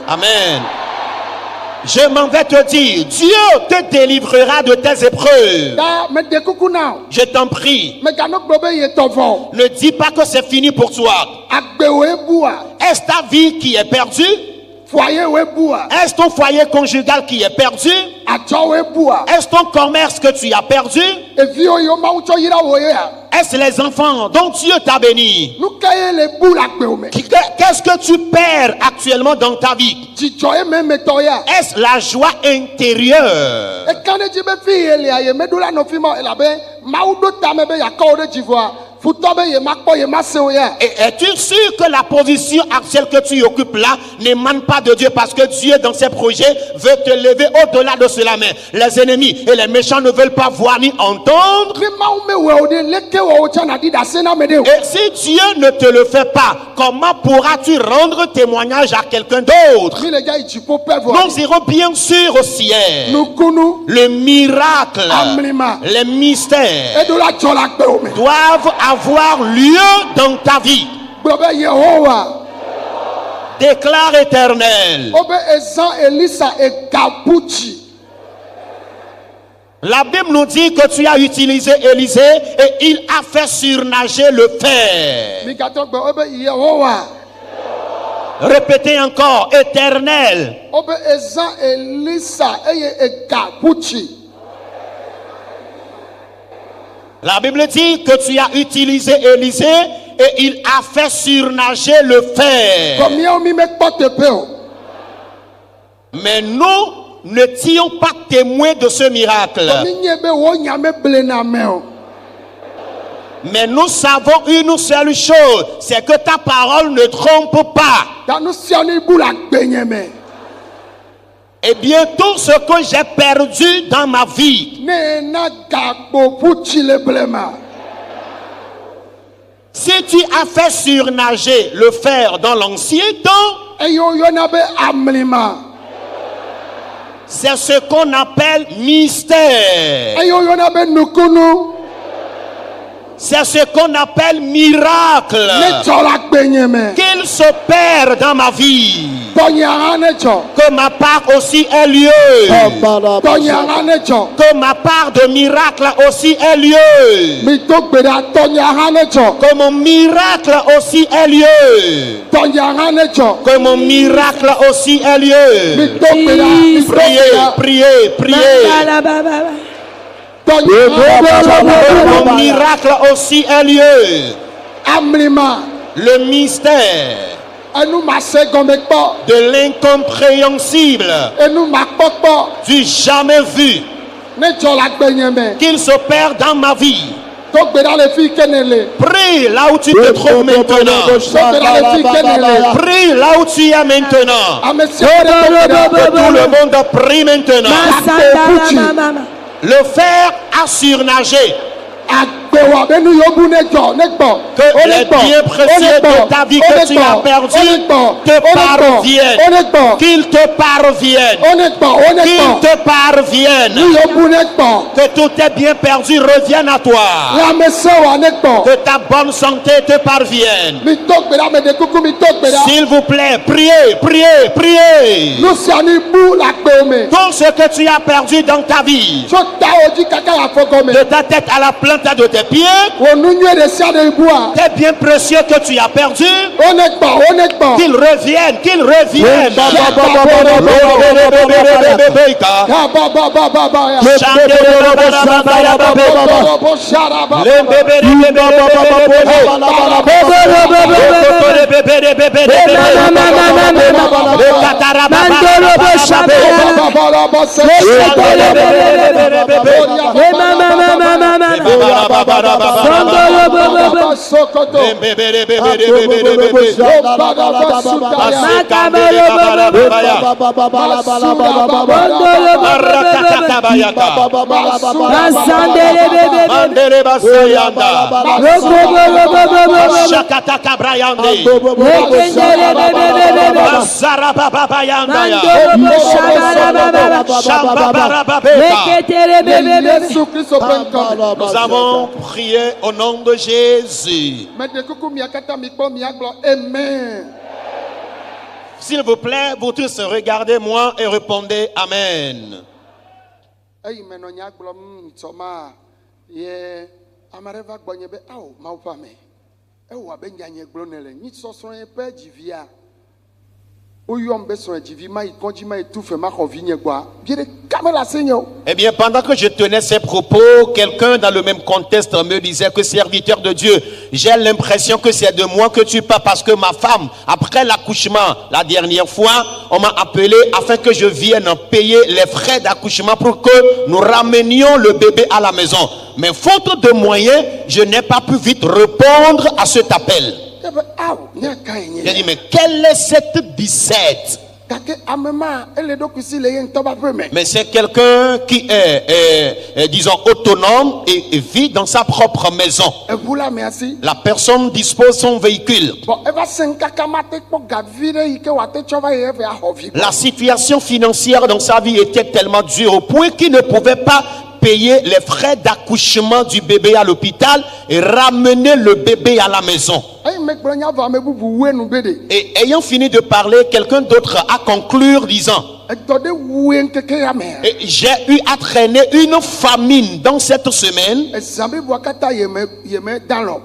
Speaker 2: Amen. Je m'en vais te dire, Dieu te délivrera de tes épreuves. Je t'en prie. Ne dis pas que c'est fini pour toi. Est-ce ta vie qui est perdue? Est-ce ton foyer conjugal qui est perdu? Est-ce ton commerce que tu as perdu? Est-ce les enfants dont Dieu t'a béni? Qu'est-ce que tu perds actuellement dans ta vie? Est-ce la joie intérieure? Et es-tu sûr que la position actuelle que tu occupes là n'émane pas de Dieu, parce que Dieu dans ses projets veut te lever au-delà de cela? Mais les ennemis et les méchants ne veulent pas voir ni entendre. Et si Dieu ne te le fait pas, comment pourras-tu rendre témoignage à quelqu'un d'autre? Nous irons bien sûr au ciel. Le miracle, les mystères doivent avoir lieu dans ta vie. Déclare Éternel. La Bible nous dit que tu as utilisé Élisée et il a fait surnager le fer. Répétez encore, Éternel. La Bible dit que tu as utilisé Élisée et il a fait surnager le fer. Mais nous n'étions pas témoins de ce miracle. Mais nous savons une seule chose, c'est que ta parole ne trompe pas. Et bientôt ce que j'ai perdu dans ma vie, si tu as fait surnager le fer dans l'ancien temps, c'est ce qu'on appelle mystère. C'est ce qu'on appelle miracle. Qu'il s'opère dans ma vie. Que ma part aussi ait lieu. Que ma part de miracle aussi ait lieu. Que mon miracle aussi ait lieu. Que mon miracle aussi ait lieu. Priez, priez, priez. Que mon miracle aussi ait lieu. Le mystère de l'incompréhensible, du jamais vu, qu'il s'opère dans ma vie. Prie Prie là où tu te trouves maintenant. Prie là où tu es maintenant. Que tout le monde prie maintenant. Le fer a surnagé. Que les biens précieux de ta vie que tu as perdu te parviennent. Qu'ils te parviennent. Qu'ils te parviennent. Que tous tes biens perdus reviennent à toi. Que ta bonne santé te parvienne. S'il vous plaît, priez, priez, priez. Tout ce que tu as perdu dans ta vie, de ta tête à la plante de tes pieds, tes biens précieux que tu as perdus, qu'ils reviennent, qu'ils reviennent. Nous avons prié au nom de Jésus. S'il vous plaît, vous tous regardez-moi et répondez Amen. Eh bien, pendant que je tenais ces propos, quelqu'un dans le même contexte me disait que serviteur de Dieu, j'ai l'impression que c'est de moi que tu parles parce que ma femme, après l'accouchement, la dernière fois, on m'a appelé afin que je vienne payer les frais d'accouchement pour que nous ramenions le bébé à la maison. Mais faute de moyens, je n'ai pas pu vite répondre à cet appel. J'ai dit, mais quelle est cette 17? Mais c'est quelqu'un qui est, disons, autonome et vit dans sa propre maison. La personne dispose son véhicule. La situation financière dans sa vie était tellement dure au point qu'il ne pouvait pas payer les frais d'accouchement du bébé à l'hôpital et ramener le bébé à la maison. Et ayant fini de parler, quelqu'un d'autre a conclu disant, j'ai eu à traîner une famine dans cette semaine.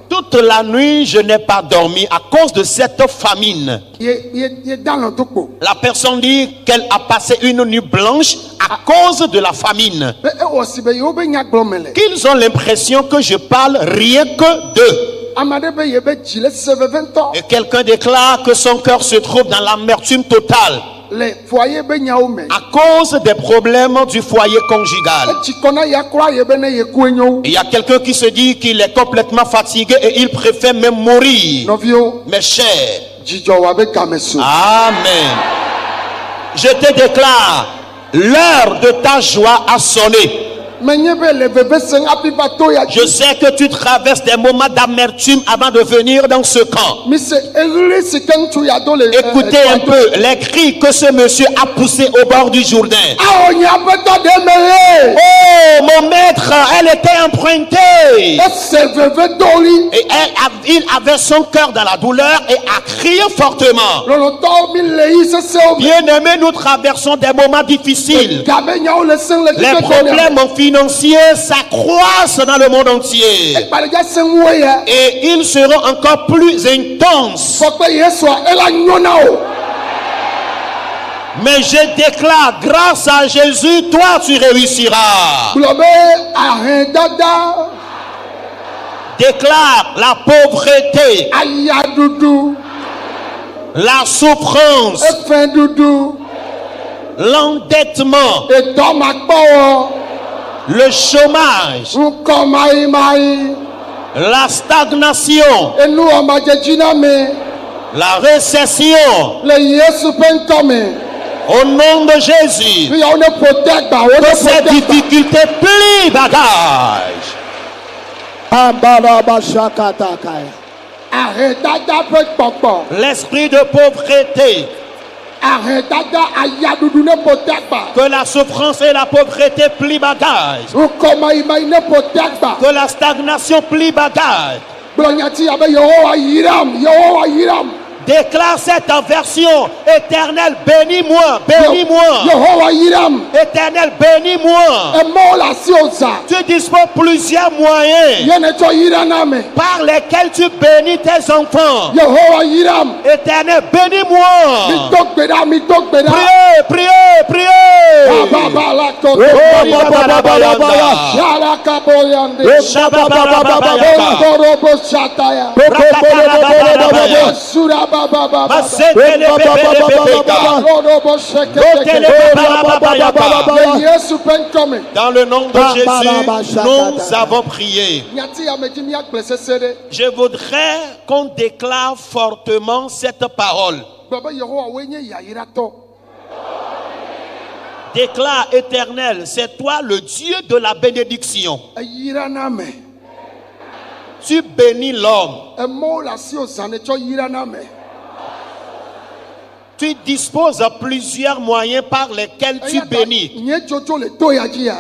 Speaker 2: Toute la nuit, je n'ai pas dormi à cause de cette famine. La personne dit qu'elle a passé une nuit blanche à cause de la famine. Qu'ils ont l'impression que je parle rien que d'eux. Et quelqu'un déclare que son cœur se trouve dans l'amertume totale à cause des problèmes du foyer conjugal. Il y a quelqu'un qui se dit qu'il est complètement fatigué et il préfère même mourir. Mes chers, Amen. Je te déclare, l'heure de ta joie a sonné. Je sais que tu traverses des moments d'amertume avant de venir dans ce camp. Écoutez un peu les cris que ce monsieur a poussés au bord du Jourdain. Oh, mon maître, elle était empruntée. Et il avait son cœur dans la douleur et a crié fortement. Bien-aimés, nous traversons des moments difficiles. Les problèmes financiers s'accroissent dans le monde entier. Et ils seront encore plus intenses. Mais je déclare, grâce à Jésus, toi tu réussiras. Déclare la pauvreté, la souffrance, l'endettement, le chômage, la stagnation,
Speaker 1: enu amadzedzina me
Speaker 2: la récession,
Speaker 1: le Yesu ƒe ŋkɔme.
Speaker 2: au nom de Jésus,
Speaker 1: Fi yawo ne ƒo de agba, wo ne
Speaker 2: que ces
Speaker 1: ƒo de agba.
Speaker 2: difficultés plient bagage.
Speaker 1: Ahedada ƒe gbɔgbɔ,
Speaker 2: L'esprit de pauvreté,
Speaker 1: ahedada ayaɖuɖu ne ƒo de agba.
Speaker 2: que la souffrance et la pauvreté plient bagage.
Speaker 1: Ŋkɔmayimayi ne ƒo de agba.
Speaker 2: Que la stagnation plie bagage.
Speaker 1: Gblɔ nyati abe Yehowa yiram, Yehowa yiram.
Speaker 2: Déclare cette version. Éternel, bénis-moi, bénis-moi.
Speaker 1: Yehowa yiram.
Speaker 2: Éternel, bénis-moi.
Speaker 1: Emɔwo le asiwò zã.
Speaker 2: Tu disposes plusieurs moyens
Speaker 1: Ye ne tsɔ yirana me.
Speaker 2: par lesquels tu bénis tes enfants.
Speaker 1: Yehowa yiram.
Speaker 2: Éternel, bénis-moi.
Speaker 1: Mido gbe ɖa, mido gbe ɖa.
Speaker 2: Priez, priez, priez.
Speaker 1: Baba la toto. Yala kabo yande. Korobo shataya. Sura baba baba. Korobo sheke. Yesu ƒe ŋkɔme.
Speaker 2: Dans le nom de Jésus, nous avons prié.
Speaker 1: Nyati amedzi miagblẽ sese ɖe.
Speaker 2: Je voudrais qu'on déclare fortement cette parole.
Speaker 1: Gblɔ be Yehowawoe nye yayiratɔ.
Speaker 2: Déclare éternel, c'est toi le Dieu de la bénédiction.
Speaker 1: Eyirana me.
Speaker 2: Tu bénis l'homme.
Speaker 1: Emɔwo le asiwò zã ne tsɔ yirana me.
Speaker 2: Tu disposes plusieurs moyens par lesquels tu bénis.
Speaker 1: Nye dzodzo le to ya dzia.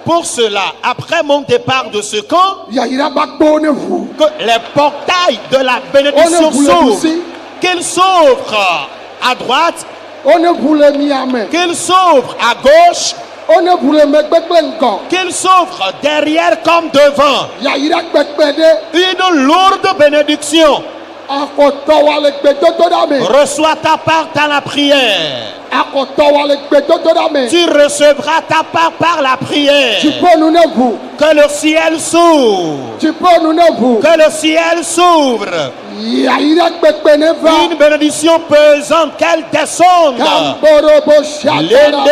Speaker 2: Pour cela, après mon départ de ce camp,
Speaker 1: Yayira ba kpo ne ʋu.
Speaker 2: que les portails de la bénédiction
Speaker 1: On ne voulait
Speaker 2: s'ouvrent.
Speaker 1: aussi.
Speaker 2: Qu'ils s'ouvrent à droite,
Speaker 1: O ne ʋu le miame.
Speaker 2: qu'ils s'ouvrent à gauche,
Speaker 1: O ne ʋu le megbe kple ŋgɔ.
Speaker 2: qu'ils s'ouvrent derrière comme devant.
Speaker 1: Yayira kpekpe ɖe.
Speaker 2: Une lourde bénédiction.
Speaker 1: Akɔtɔwa le gbedodoɖa me.
Speaker 2: Reçois ta part dans la prière.
Speaker 1: Akɔtɔwa le gbedodoɖa me.
Speaker 2: Tu recevras ta part par la prière.
Speaker 1: Dziƒonu ne ʋu.
Speaker 2: Que le ciel s'ouvre.
Speaker 1: Dziƒonu ne ʋu.
Speaker 2: Que le ciel s'ouvre.
Speaker 1: Yayira kpekpe ne va.
Speaker 2: Une bénédiction pesante qu'elle descende.
Speaker 1: Kamborobo shatara.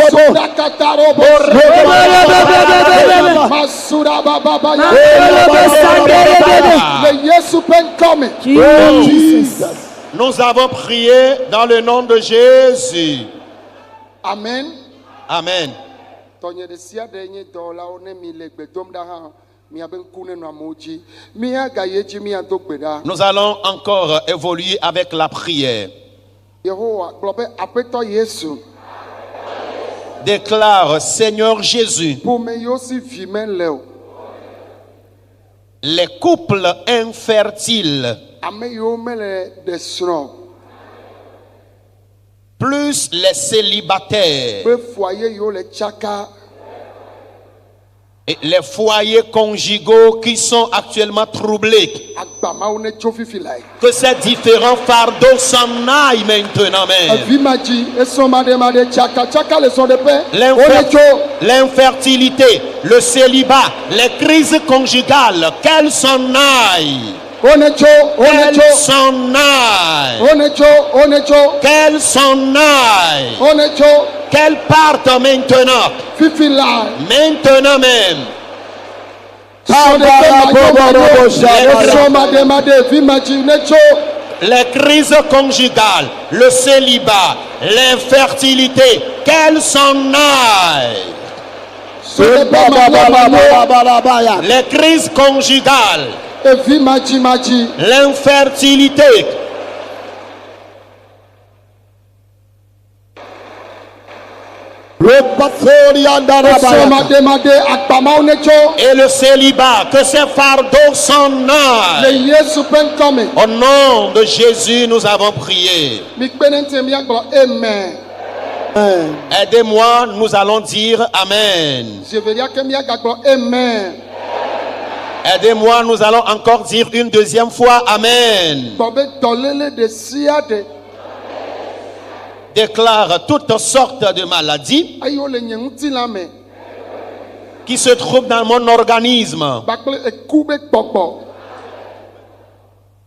Speaker 1: Sudakatarobo. Masura baba baya. Le Yesu ƒe ŋkɔme.
Speaker 3: Jesus.
Speaker 2: Nous avons prié dans le nom de Jésus.
Speaker 1: Amen.
Speaker 2: Amen.
Speaker 1: Tɔnye ɖe sia ɖe nye dɔwɔlawo ne mi le gbe dom ɖa hã miabe ŋku nenɔ amewo dzi. Míagayi edzi míado gbe ɖa.
Speaker 2: Nous allons encore évoluer avec la prière.
Speaker 1: Yehowa gblɔ be aƒetɔ Yesu.
Speaker 2: Déclare, Seigneur Jésus,
Speaker 1: Ƒome yiwo si vi mele o.
Speaker 2: les couples infertiles,
Speaker 1: Ame yiwo mele ɖe srɔ̃.
Speaker 2: plus les célibataires
Speaker 1: Ƒe foyer yiwo le tsaka.
Speaker 2: et les foyers conjugaux qui sont actuellement troublés,
Speaker 1: Agbamawo ne tso fifi lae.
Speaker 2: que ces différents fardeaux s'en aillent maintenant même.
Speaker 1: Evi ma dzi esɔ ma ɖe tsaka tsaka le sɔ ɖe ƒe. Wo ne
Speaker 2: L'infer-
Speaker 1: tso.
Speaker 2: L'infertilité, le célibat, les crises conjugales, qu'elles s'en aillent.
Speaker 1: Wo ne tso. Wo ne
Speaker 2: Qu'elles
Speaker 1: tso.
Speaker 2: s'en aillent.
Speaker 1: Wo ne tso. Wo ne tso.
Speaker 2: Qu'elles s'en aillent.
Speaker 1: Wo ne tso.
Speaker 2: Qu'elles partent maintenant.
Speaker 1: Fifi lae.
Speaker 2: Maintenant même.
Speaker 1: Sɔ ɖe ƒe esɔ ma ɖe evi ma dzi ne tso.
Speaker 2: Les crises conjugales, le célibat, l'infertilité, qu'elles s'en aillent.
Speaker 1: Sɔ ɖe ƒe ma
Speaker 2: Les crises conjugales,
Speaker 1: evi ma dzi.
Speaker 2: l'infertilité,
Speaker 1: Esɔ ma ɖe agbamawo ne tso.
Speaker 2: et le célibat, que ces fardeaux s'en
Speaker 1: Le
Speaker 2: aillent.
Speaker 1: Yesu ƒe ŋkɔme.
Speaker 2: Au nom de Jésus, nous avons prié.
Speaker 1: Mi kpe ne ŋuti miagblɔ amen.
Speaker 2: Aidez-moi, nous allons dire Amen.
Speaker 1: Je veria ke miagagblɔ amen.
Speaker 2: Aidez-moi, nous allons encore dire une deuxième fois Amen.
Speaker 1: Gbɔ be dɔléle ɖe sia ɖe.
Speaker 2: Déclare toutes sortes de maladies
Speaker 1: Eyiwo le nye ŋutilã me.
Speaker 2: qui se trouvent dans mon organisme
Speaker 1: Kpakple eku be gbɔgbɔ.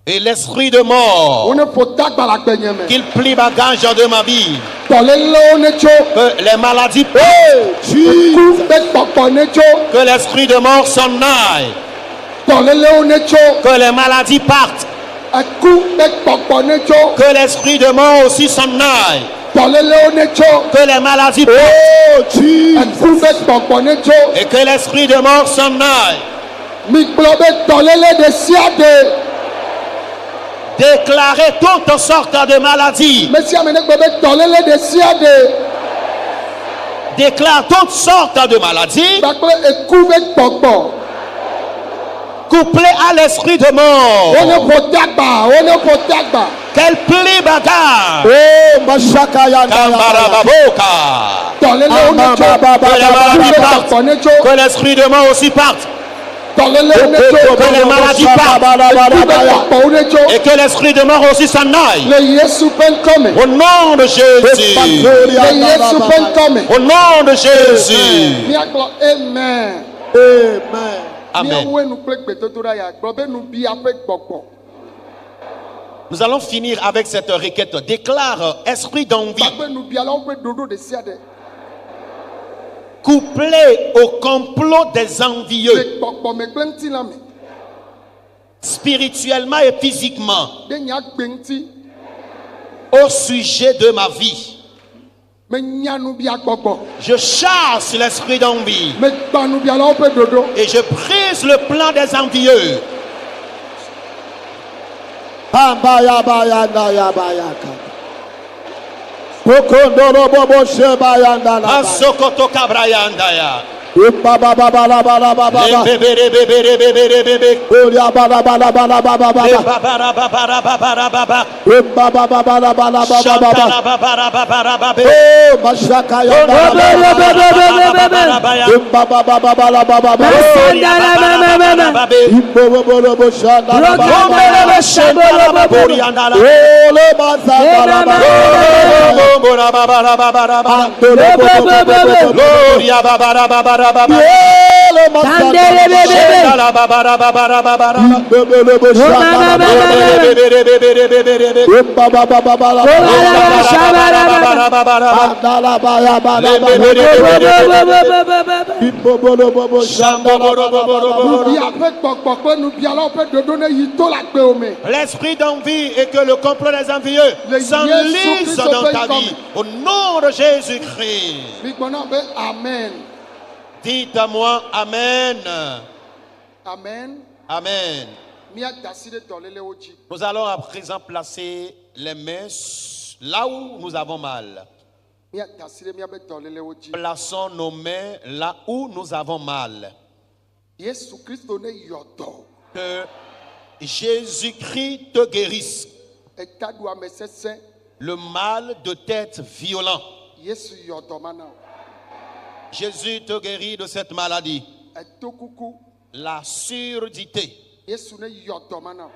Speaker 2: et l'esprit de mort
Speaker 1: Wo ne ƒo dagba le agbenye me.
Speaker 2: qu'il plie bagage de ma vie.
Speaker 1: Tɔlele ne tso.
Speaker 2: Que les maladies
Speaker 1: Eku be gbɔgbɔ ne tso.
Speaker 2: que l'esprit de mort s'en aille.
Speaker 1: Tɔlele ne tso.
Speaker 2: Que les maladies partent.
Speaker 1: Eku be gbɔgbɔ ne tso.
Speaker 2: Que l'esprit de mort aussi s'en aille.
Speaker 1: Tɔlele ne tso.
Speaker 2: Que les maladies partent.
Speaker 1: Eku be gbɔgbɔ ne tso.
Speaker 2: Et que l'esprit de mort s'en aille.
Speaker 1: Mikplɔ be tɔlele de sia de.
Speaker 2: Déclarer toutes sortes de maladies.
Speaker 1: Me sia me ne gbe be tɔlele de sia de.
Speaker 2: Déclare toutes sortes de maladies
Speaker 1: Kpakple eku be gbɔgbɔ.
Speaker 2: couplées à l'esprit de mort.
Speaker 1: Wo ne ƒo tagba. Wo ne ƒo tagba.
Speaker 2: Qu'elle plie bagarre. Kambarababoka.
Speaker 1: Tɔlele ne tso.
Speaker 2: Que les maladies
Speaker 1: Eku be
Speaker 2: partent.
Speaker 1: gbɔgbɔ ne tso.
Speaker 2: Que l'esprit de mort aussi parte.
Speaker 1: Tɔlele ne tso.
Speaker 2: Que les maladies partent.
Speaker 1: Eku be gbɔgbɔ ne tso.
Speaker 2: Et que l'esprit de mort aussi s'en aille.
Speaker 1: Le Yesu ƒe ŋkɔme.
Speaker 2: Au nom de Jésus.
Speaker 1: Le Yesu ƒe ŋkɔme.
Speaker 2: Au nom de Jésus.
Speaker 1: Míagblɔ amen.
Speaker 2: Amen.
Speaker 1: Míawoe nu kple gbedodoɖa ya gblɔ be nubia ƒe gbɔgbɔ.
Speaker 2: Nous allons finir avec cette requête. Déclare esprit d'envie
Speaker 1: Kpakple nubialawo ƒe ɖoɖo ɖe sia ɖe.
Speaker 2: couplé au complot des envieux,
Speaker 1: Le gbɔgbɔme kple ŋutilã me.
Speaker 2: spirituellement et physiquement,
Speaker 1: Ɖe nye agbe ŋuti.
Speaker 2: au sujet de ma vie.
Speaker 1: Menya nubia gbɔgbɔ.
Speaker 2: Je chasse l'esprit d'envie
Speaker 1: Megba nubialawo ƒe ɖoɖo.
Speaker 2: et je brise le plan des envieux. Masokoto kabrayandaya. L'esprit d'envie et que le complot des envieux s'enlise dans ta vie. Au nom de Jésus-Christ.
Speaker 1: Amen.
Speaker 2: Dites-moi Amen.
Speaker 1: Amen.
Speaker 2: Amen.
Speaker 1: Míadasi ɖe dɔlélewo dzi.
Speaker 2: Nous allons à présent placer les mains là où nous avons mal.
Speaker 1: Míadasi ɖe míabe dɔlélewo dzi.
Speaker 2: Plaçons nos mains là où nous avons mal.
Speaker 1: Yesu Kristo ne yɔ dɔ.
Speaker 2: Que Jésus-Christ te guérisse.
Speaker 1: Etaɖuame sesẽ.
Speaker 2: Le mal de tête violent.
Speaker 1: Yesu yɔ dɔ ma na wo.
Speaker 2: Jésus te guérit de cette maladie.
Speaker 1: Eto kuku.
Speaker 2: La surdité.
Speaker 1: Yesu ne yɔ dɔ ma na wo.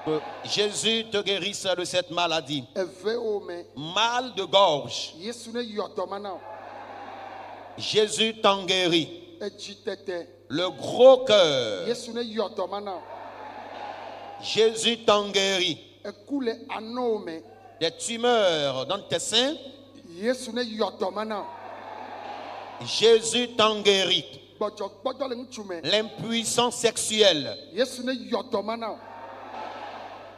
Speaker 2: Que Jésus te guérisse de cette maladie.
Speaker 1: Eve wo me.
Speaker 2: Mal de gorge.
Speaker 1: Yesu ne yɔ dɔ ma na wo.
Speaker 2: Jésus t'en guérit.
Speaker 1: Edzi tete.
Speaker 2: Le gros cœur.
Speaker 1: Yesu ne yɔ dɔ ma na wo.
Speaker 2: Jésus t'en guérit.
Speaker 1: Eku le anowo me.
Speaker 2: Des tumeurs dans tes seins.
Speaker 1: Yesu ne yɔ dɔ ma na wo.
Speaker 2: Jésus t'en guérit.
Speaker 1: Gbɔdzɔgbɔdzɔ le ŋutsu me.
Speaker 2: L'impuissance sexuelle.
Speaker 1: Yesu ne yɔ dɔ ma na wo.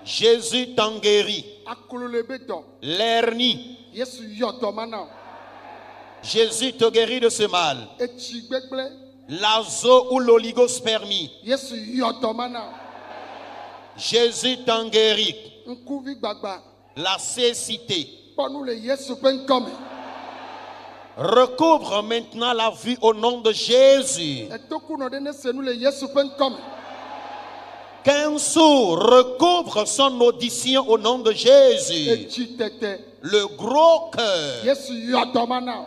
Speaker 2: Jésus t'en guérit.
Speaker 1: Akolo le be dɔ.
Speaker 2: L'hernie.
Speaker 1: Yesu yɔ dɔ ma na wo.
Speaker 2: Jésus te guérit de ce mal.
Speaker 1: Etsi gbegble.
Speaker 2: L'azo ou l'oligospermie.
Speaker 1: Yesu yɔ dɔ ma na wo.
Speaker 2: Jésus t'en guérit.
Speaker 1: Ŋkuvi gbagba.
Speaker 2: La cécité.
Speaker 1: Kpɔnu le Yesu ƒe ŋkɔme.
Speaker 2: Recouvre maintenant la vue au nom de Jésus.
Speaker 1: Etokunɔ ɖe ne se nu le Yesu ƒe ŋkɔme.
Speaker 2: Qu'un sourd recouvre son audition au nom de Jésus.
Speaker 1: Etsi tete.
Speaker 2: Le gros cœur.
Speaker 1: Yesu yɔ dɔ ma na wo.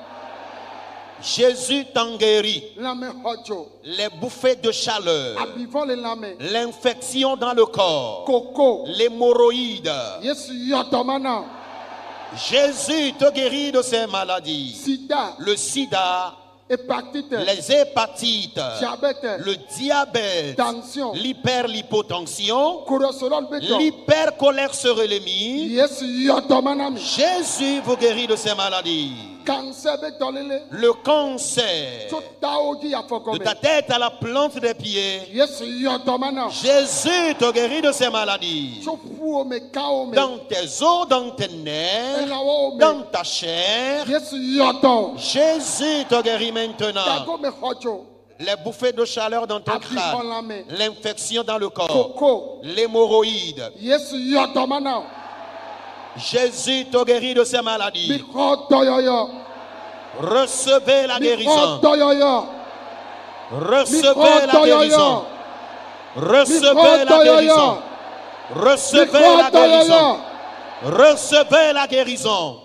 Speaker 2: Jésus t'en guérit.
Speaker 1: Lãme xɔdzo.
Speaker 2: Les bouffées de chaleur.
Speaker 1: Abivɔ le lãme.
Speaker 2: L'infection dans le corps.
Speaker 1: Koko.
Speaker 2: L'hémorroïde.
Speaker 1: Yesu yɔ dɔ ma na wo.
Speaker 2: Jésus te guérit de ces maladies.
Speaker 1: Sida.
Speaker 2: Le sida.
Speaker 1: hépatite,
Speaker 2: les hépatites,
Speaker 1: diabète,
Speaker 2: le diabète,
Speaker 1: tension,
Speaker 2: l'hyperlipotension,
Speaker 1: cholestérol béton.
Speaker 2: l'hypercholestérolémie.
Speaker 1: Yesu yotomanami.
Speaker 2: Jésus vous guérit de ces maladies.
Speaker 1: Cancer bétonlele.
Speaker 2: Le cancer,
Speaker 1: Taoji
Speaker 2: de
Speaker 1: yafokome.
Speaker 2: ta tête à la plante des pieds.
Speaker 1: Yesu yotomana.
Speaker 2: Jésus te guérit de ces maladies.
Speaker 1: Chofuome kaome.
Speaker 2: Dans tes os, dans tes nerfs,
Speaker 1: Elawaome.
Speaker 2: dans ta chair.
Speaker 1: Yesu yoton.
Speaker 2: Jésus te guérit maintenant.
Speaker 1: Dagome hocho.
Speaker 2: Les bouffées de chaleur dans ton
Speaker 1: Abi
Speaker 2: crâne,
Speaker 1: olame.
Speaker 2: l'infection dans le corps,
Speaker 1: Koko.
Speaker 2: l'hémorroïde.
Speaker 1: Yesu yotomana.
Speaker 2: Jésus te guérit de ces maladies.
Speaker 1: Mikotoyoyo.
Speaker 2: Recevez la guérison.
Speaker 1: Mikotoyoyo.
Speaker 2: Recevez la guérison. Recevez la guérison. Recevez la guérison. Recevez la guérison.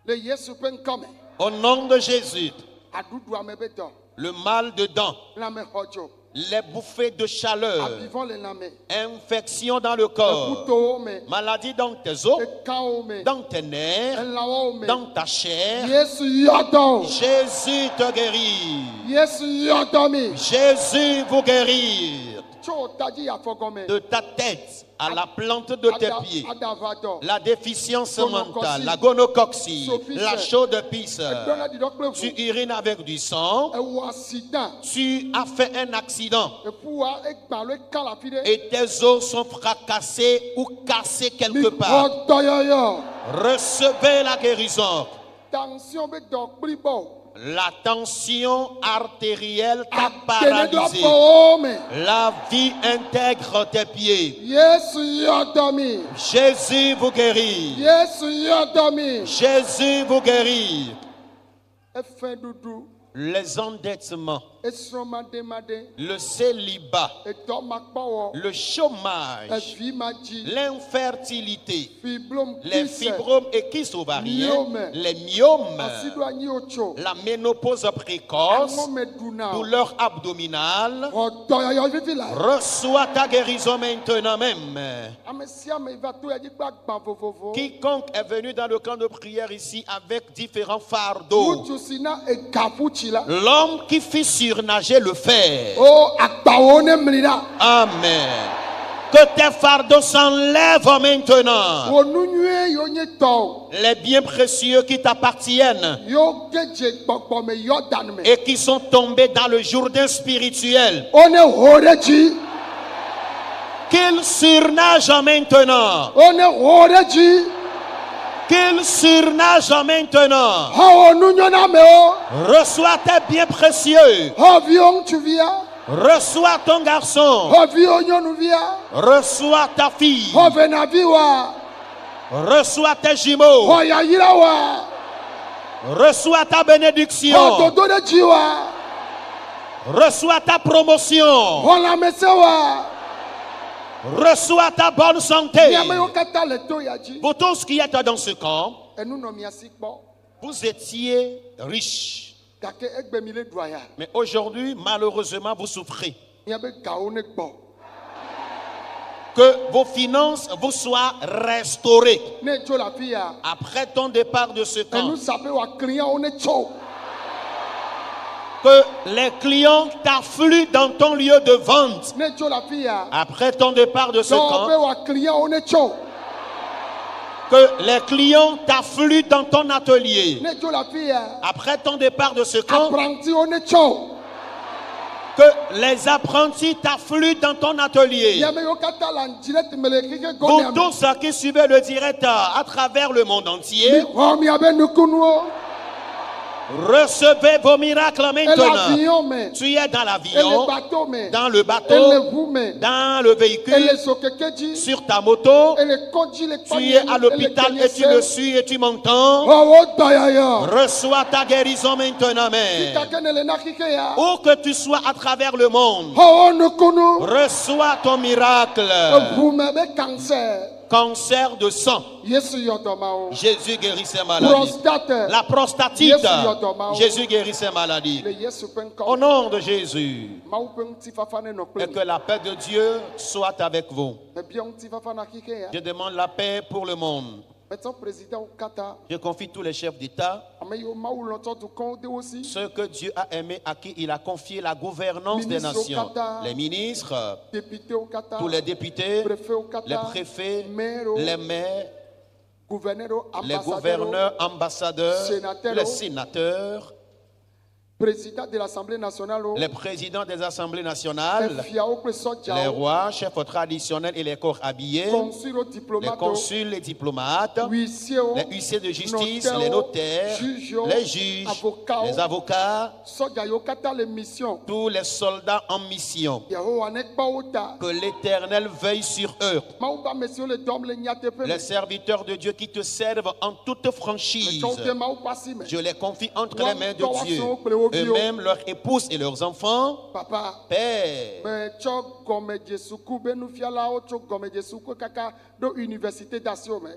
Speaker 1: Le Yesu penkome.
Speaker 2: Au nom de Jésus,
Speaker 1: Adudu amebeto.
Speaker 2: le mal de dents,
Speaker 1: Lame hocho.
Speaker 2: les bouffées de chaleur,
Speaker 1: Abivon le lame.
Speaker 2: infection dans le corps,
Speaker 1: Ekutoome.
Speaker 2: maladie dans tes os,
Speaker 1: Ekaome.
Speaker 2: dans tes nerfs,
Speaker 1: Elawaome.
Speaker 2: dans ta chair.
Speaker 1: Yesu yoton.
Speaker 2: Jésus te guérit.
Speaker 1: Yesu yotomi.
Speaker 2: Jésus vous guérit.
Speaker 1: Cho taji yafokome.
Speaker 2: De ta tête à la plante de tes pieds.
Speaker 1: Adavato.
Speaker 2: La déficience
Speaker 1: Gonocoxie.
Speaker 2: mentale, la gonocoxie,
Speaker 1: Sophiste.
Speaker 2: la chaude pisse.
Speaker 1: Edona didokle
Speaker 2: Tu
Speaker 1: fu.
Speaker 2: urines avec du sang.
Speaker 1: Ewu accident.
Speaker 2: Tu as fait un accident
Speaker 1: Epuwa egbalo ekalafide.
Speaker 2: et tes os sont fracassés ou cassés quelque part.
Speaker 1: Mikotoyoyo.
Speaker 2: Recevez la guérison.
Speaker 1: Tension be dokblibo.
Speaker 2: La tension artérielle t'a
Speaker 1: Atenedwa
Speaker 2: paralysé.
Speaker 1: foome.
Speaker 2: La vie intègre tes pieds.
Speaker 1: Yesu yotomi.
Speaker 2: Jésus vous guérit.
Speaker 1: Yesu yotomi.
Speaker 2: Jésus vous guérit.
Speaker 1: Efen dudu.
Speaker 2: Les endettements,
Speaker 1: Esromademade.
Speaker 2: le célibat,
Speaker 1: Eto makpawo.
Speaker 2: le chômage,
Speaker 1: Efi maji.
Speaker 2: l'infertilité,
Speaker 1: Fiblom
Speaker 2: les
Speaker 1: kise.
Speaker 2: fibromes et kystes ovariens,
Speaker 1: Myome.
Speaker 2: les myomes,
Speaker 1: Asido anyi ocho.
Speaker 2: la ménopause précoce,
Speaker 1: Angome duna.
Speaker 2: douleur abdominale.
Speaker 1: Otoyoyo vivi la.
Speaker 2: Reçois ta guérison maintenant même.
Speaker 1: Amesiame iva to yaji gba gba vovovo.
Speaker 2: Quiconque est venu dans le camp de prière ici avec différents fardeaux,
Speaker 1: Utusina ekafuchila.
Speaker 2: l'homme qui fit surnager le fer.
Speaker 1: Oh, akbawone mlina.
Speaker 2: Amen. Que tes fardeaux s'enlèvent maintenant.
Speaker 1: Onunye yonye to.
Speaker 2: Les biens précieux qui t'appartiennent
Speaker 1: Yo geje gbogbo me yo danme.
Speaker 2: et qui sont tombés dans le Jourdain spirituel,
Speaker 1: One horeji.
Speaker 2: qu'ils surnagent maintenant.
Speaker 1: One horeji.
Speaker 2: Qu'ils surnagent maintenant.
Speaker 1: Ha onunyo na me o.
Speaker 2: Reçois tes biens précieux.
Speaker 1: Ha vion tuvia.
Speaker 2: Reçois ton garçon.
Speaker 1: Ha vion nyonuvia.
Speaker 2: Reçois ta fille.
Speaker 1: Ha venaviwa.
Speaker 2: Reçois tes jumeaux.
Speaker 1: Ha yayirawa.
Speaker 2: Reçois ta
Speaker 1: Ha
Speaker 2: bénédiction.
Speaker 1: dodode jiwa.
Speaker 2: Reçois ta promotion.
Speaker 1: Ha la mesewa.
Speaker 2: Reçois ta bonne santé.
Speaker 1: Yame yo kata le to yaji.
Speaker 2: Pour tous qui êtes dans ce camp,
Speaker 1: Enu no miasikpo.
Speaker 2: vous étiez riches.
Speaker 1: Gake egbemile doya.
Speaker 2: Mais aujourd'hui, malheureusement, vous souffrez.
Speaker 1: Yabe gaone gbo.
Speaker 2: Que vos finances vous soient restaurées.
Speaker 1: Ne jo la fia.
Speaker 2: Après ton départ de ce camp,
Speaker 1: Enu sape wa client one cho.
Speaker 2: que les clients t'affluent dans ton lieu de vente.
Speaker 1: Ne jo la fia.
Speaker 2: Après ton départ de ce
Speaker 1: Donc
Speaker 2: camp,
Speaker 1: be wa client one cho.
Speaker 2: que les clients t'affluent dans ton atelier.
Speaker 1: Ne jo la fia.
Speaker 2: Après ton départ de ce camp,
Speaker 1: Apprenti one cho.
Speaker 2: que les apprentis t'affluent dans ton atelier.
Speaker 1: Yame yo kata la direct mele kike
Speaker 2: Pour
Speaker 1: gone.
Speaker 2: tous ceux qui suivent le direct à travers le monde entier,
Speaker 1: Mi abe nukunuo.
Speaker 2: recevez vos miracles
Speaker 1: Et
Speaker 2: maintenant.
Speaker 1: l'avion me.
Speaker 2: Tu es dans
Speaker 1: Et
Speaker 2: l'avion,
Speaker 1: le bateau me.
Speaker 2: dans le
Speaker 1: Et
Speaker 2: bateau,
Speaker 1: le vous me.
Speaker 2: dans le
Speaker 1: Et
Speaker 2: véhicule,
Speaker 1: le sokekeji.
Speaker 2: sur ta moto.
Speaker 1: Et le konji le
Speaker 2: Tu es à l'hôpital et tu le suis et tu m'entends.
Speaker 1: Oh, oh, doya.
Speaker 2: Reçois ta guérison maintenant même.
Speaker 1: Kakene le nakike ya.
Speaker 2: Où que tu sois à travers le monde,
Speaker 1: Oh, nukunu.
Speaker 2: reçois ton miracle.
Speaker 1: Vous m'avez cancer.
Speaker 2: Cancer de sang.
Speaker 1: Yesu yotomao.
Speaker 2: Jésus guérit ces maladies.
Speaker 1: Prostate.
Speaker 2: La prostatite.
Speaker 1: Yesu yotomao.
Speaker 2: Jésus guérit ces maladies.
Speaker 1: Le Yesu
Speaker 2: Au
Speaker 1: penko.
Speaker 2: nom de Jésus.
Speaker 1: Mau peng tifafane no
Speaker 2: Et
Speaker 1: ple.
Speaker 2: que la paix de Dieu soit avec vous.
Speaker 1: Me biong tifafana kike ya.
Speaker 2: Je demande la paix pour le monde.
Speaker 1: Maintenant, président au Qatar,
Speaker 2: Je confie tous les chefs d'État,
Speaker 1: Ameyo Maou longtemps du Condé aussi,
Speaker 2: ceux que Dieu a aimés, à qui il a confié la gouvernance des
Speaker 1: Ministre au
Speaker 2: nations.
Speaker 1: Qatar.
Speaker 2: Les ministres,
Speaker 1: député au Qatar,
Speaker 2: tous les députés,
Speaker 1: préfet au
Speaker 2: les
Speaker 1: Qatar,
Speaker 2: préfets,
Speaker 1: maire,
Speaker 2: les maires,
Speaker 1: gouverneur,
Speaker 2: les
Speaker 1: ambassadeur,
Speaker 2: gouverneurs, ambassadeurs,
Speaker 1: sénateurs,
Speaker 2: les sénateurs,
Speaker 1: président de l'Assemblée nationale,
Speaker 2: les présidents des assemblées nationales,
Speaker 1: les
Speaker 2: les rois, chefs traditionnels et les corps habillés, les consuls, les diplomates, les huissiers de justice, les notaires, les juges, les avocats, tous les soldats en mission. Que l'Éternel veille sur eux. Les serviteurs de Dieu qui te servent en toute franchise, je les confie entre les mains de Dieu. Eux-mêmes, leurs épouses et leurs enfants.
Speaker 1: Papa,
Speaker 2: Père,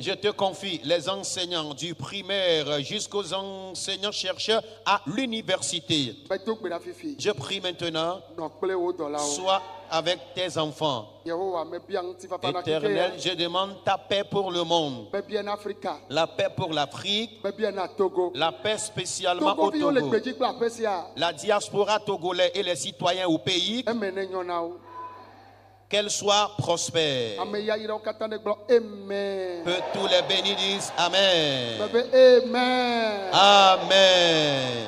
Speaker 2: je te confie les enseignants du primaire jusqu'aux enseignants chercheurs à l'université. Je prie maintenant, sois avec tes enfants. Éternel, je demande ta paix pour le monde, la paix pour l'Afrique, la paix spécialement au Togo, la diaspora togolais et les citoyens au pays, qu'elle soit prospère. Que tous les bénis disent Amen. Amen.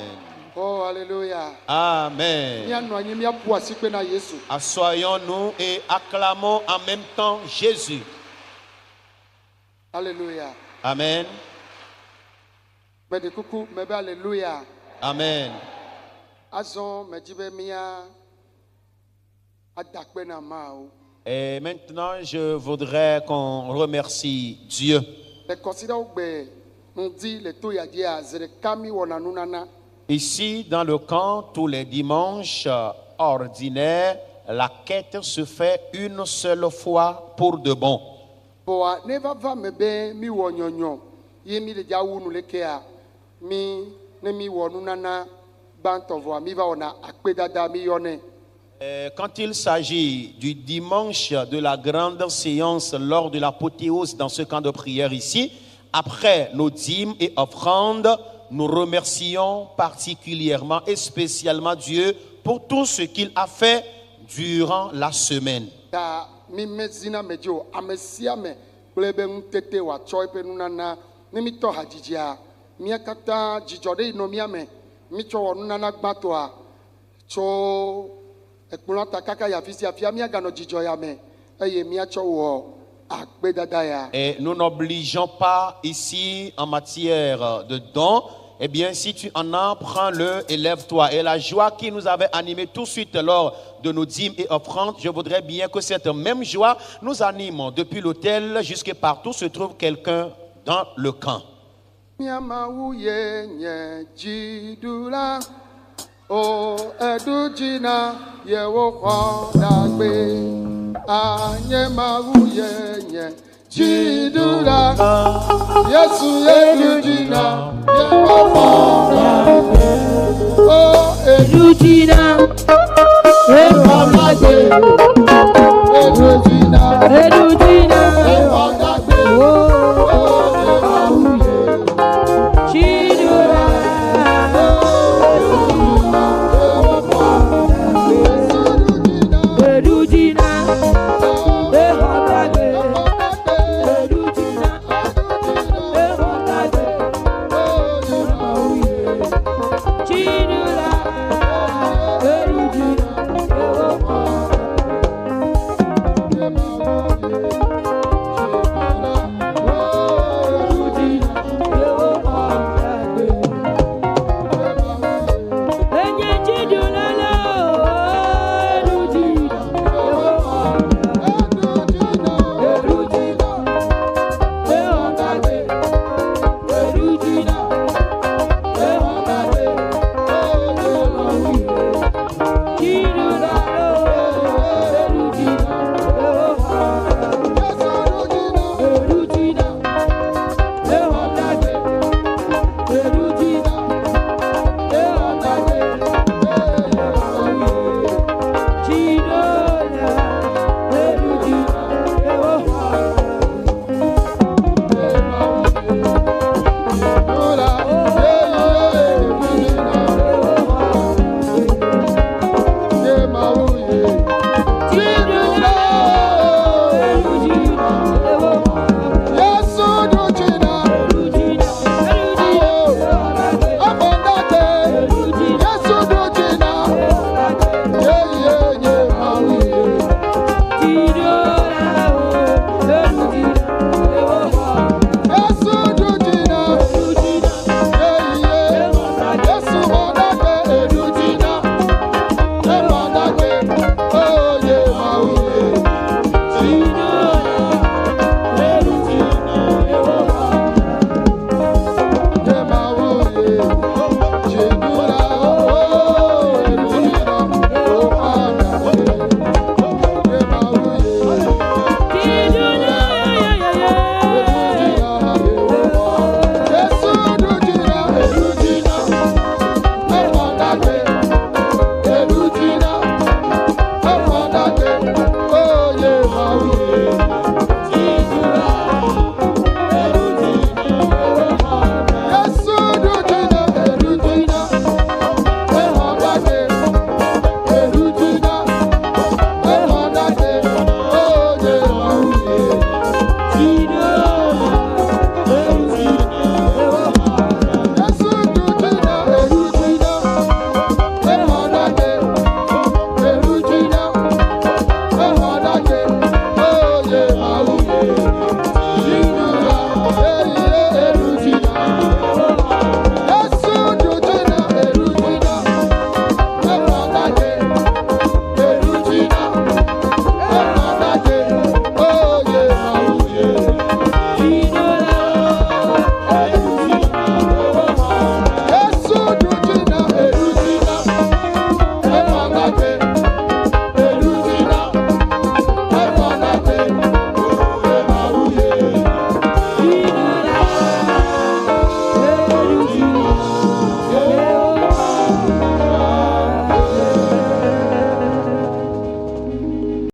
Speaker 1: Oh, alléluia.
Speaker 2: Amen. Assoyons-nous et acclamons en même temps Jésus.
Speaker 1: Alléluia.
Speaker 2: Amen.
Speaker 1: Alléluia.
Speaker 2: Amen. Et maintenant, je voudrais qu'on remercie Dieu. Ici, dans le camp, tous les dimanches ordinaires, la quête se fait une seule fois pour de bon. Quand il s'agit du dimanche de la grande séance lors de l'apothéose dans ce camp de prière ici, après nos dîmes et offrandes, nous remercions particulièrement et spécialement Dieu pour tout ce qu'il a fait durant la semaine. Et nous n'obligeons pas ici en matière de dons. Eh bien, si tu en as, prends-le et lève-toi. Et la joie qui nous avait animés tout de suite lors de nos dîmes et offrandes, je voudrais bien que cette même joie nous anime depuis l'autel jusqu'à partout se trouve quelqu'un dans le camp.
Speaker 1: Oh, edujina yewo kwandagbe anye mawuyenye jidura Yesu edujina yewo kwandagbe oh edujina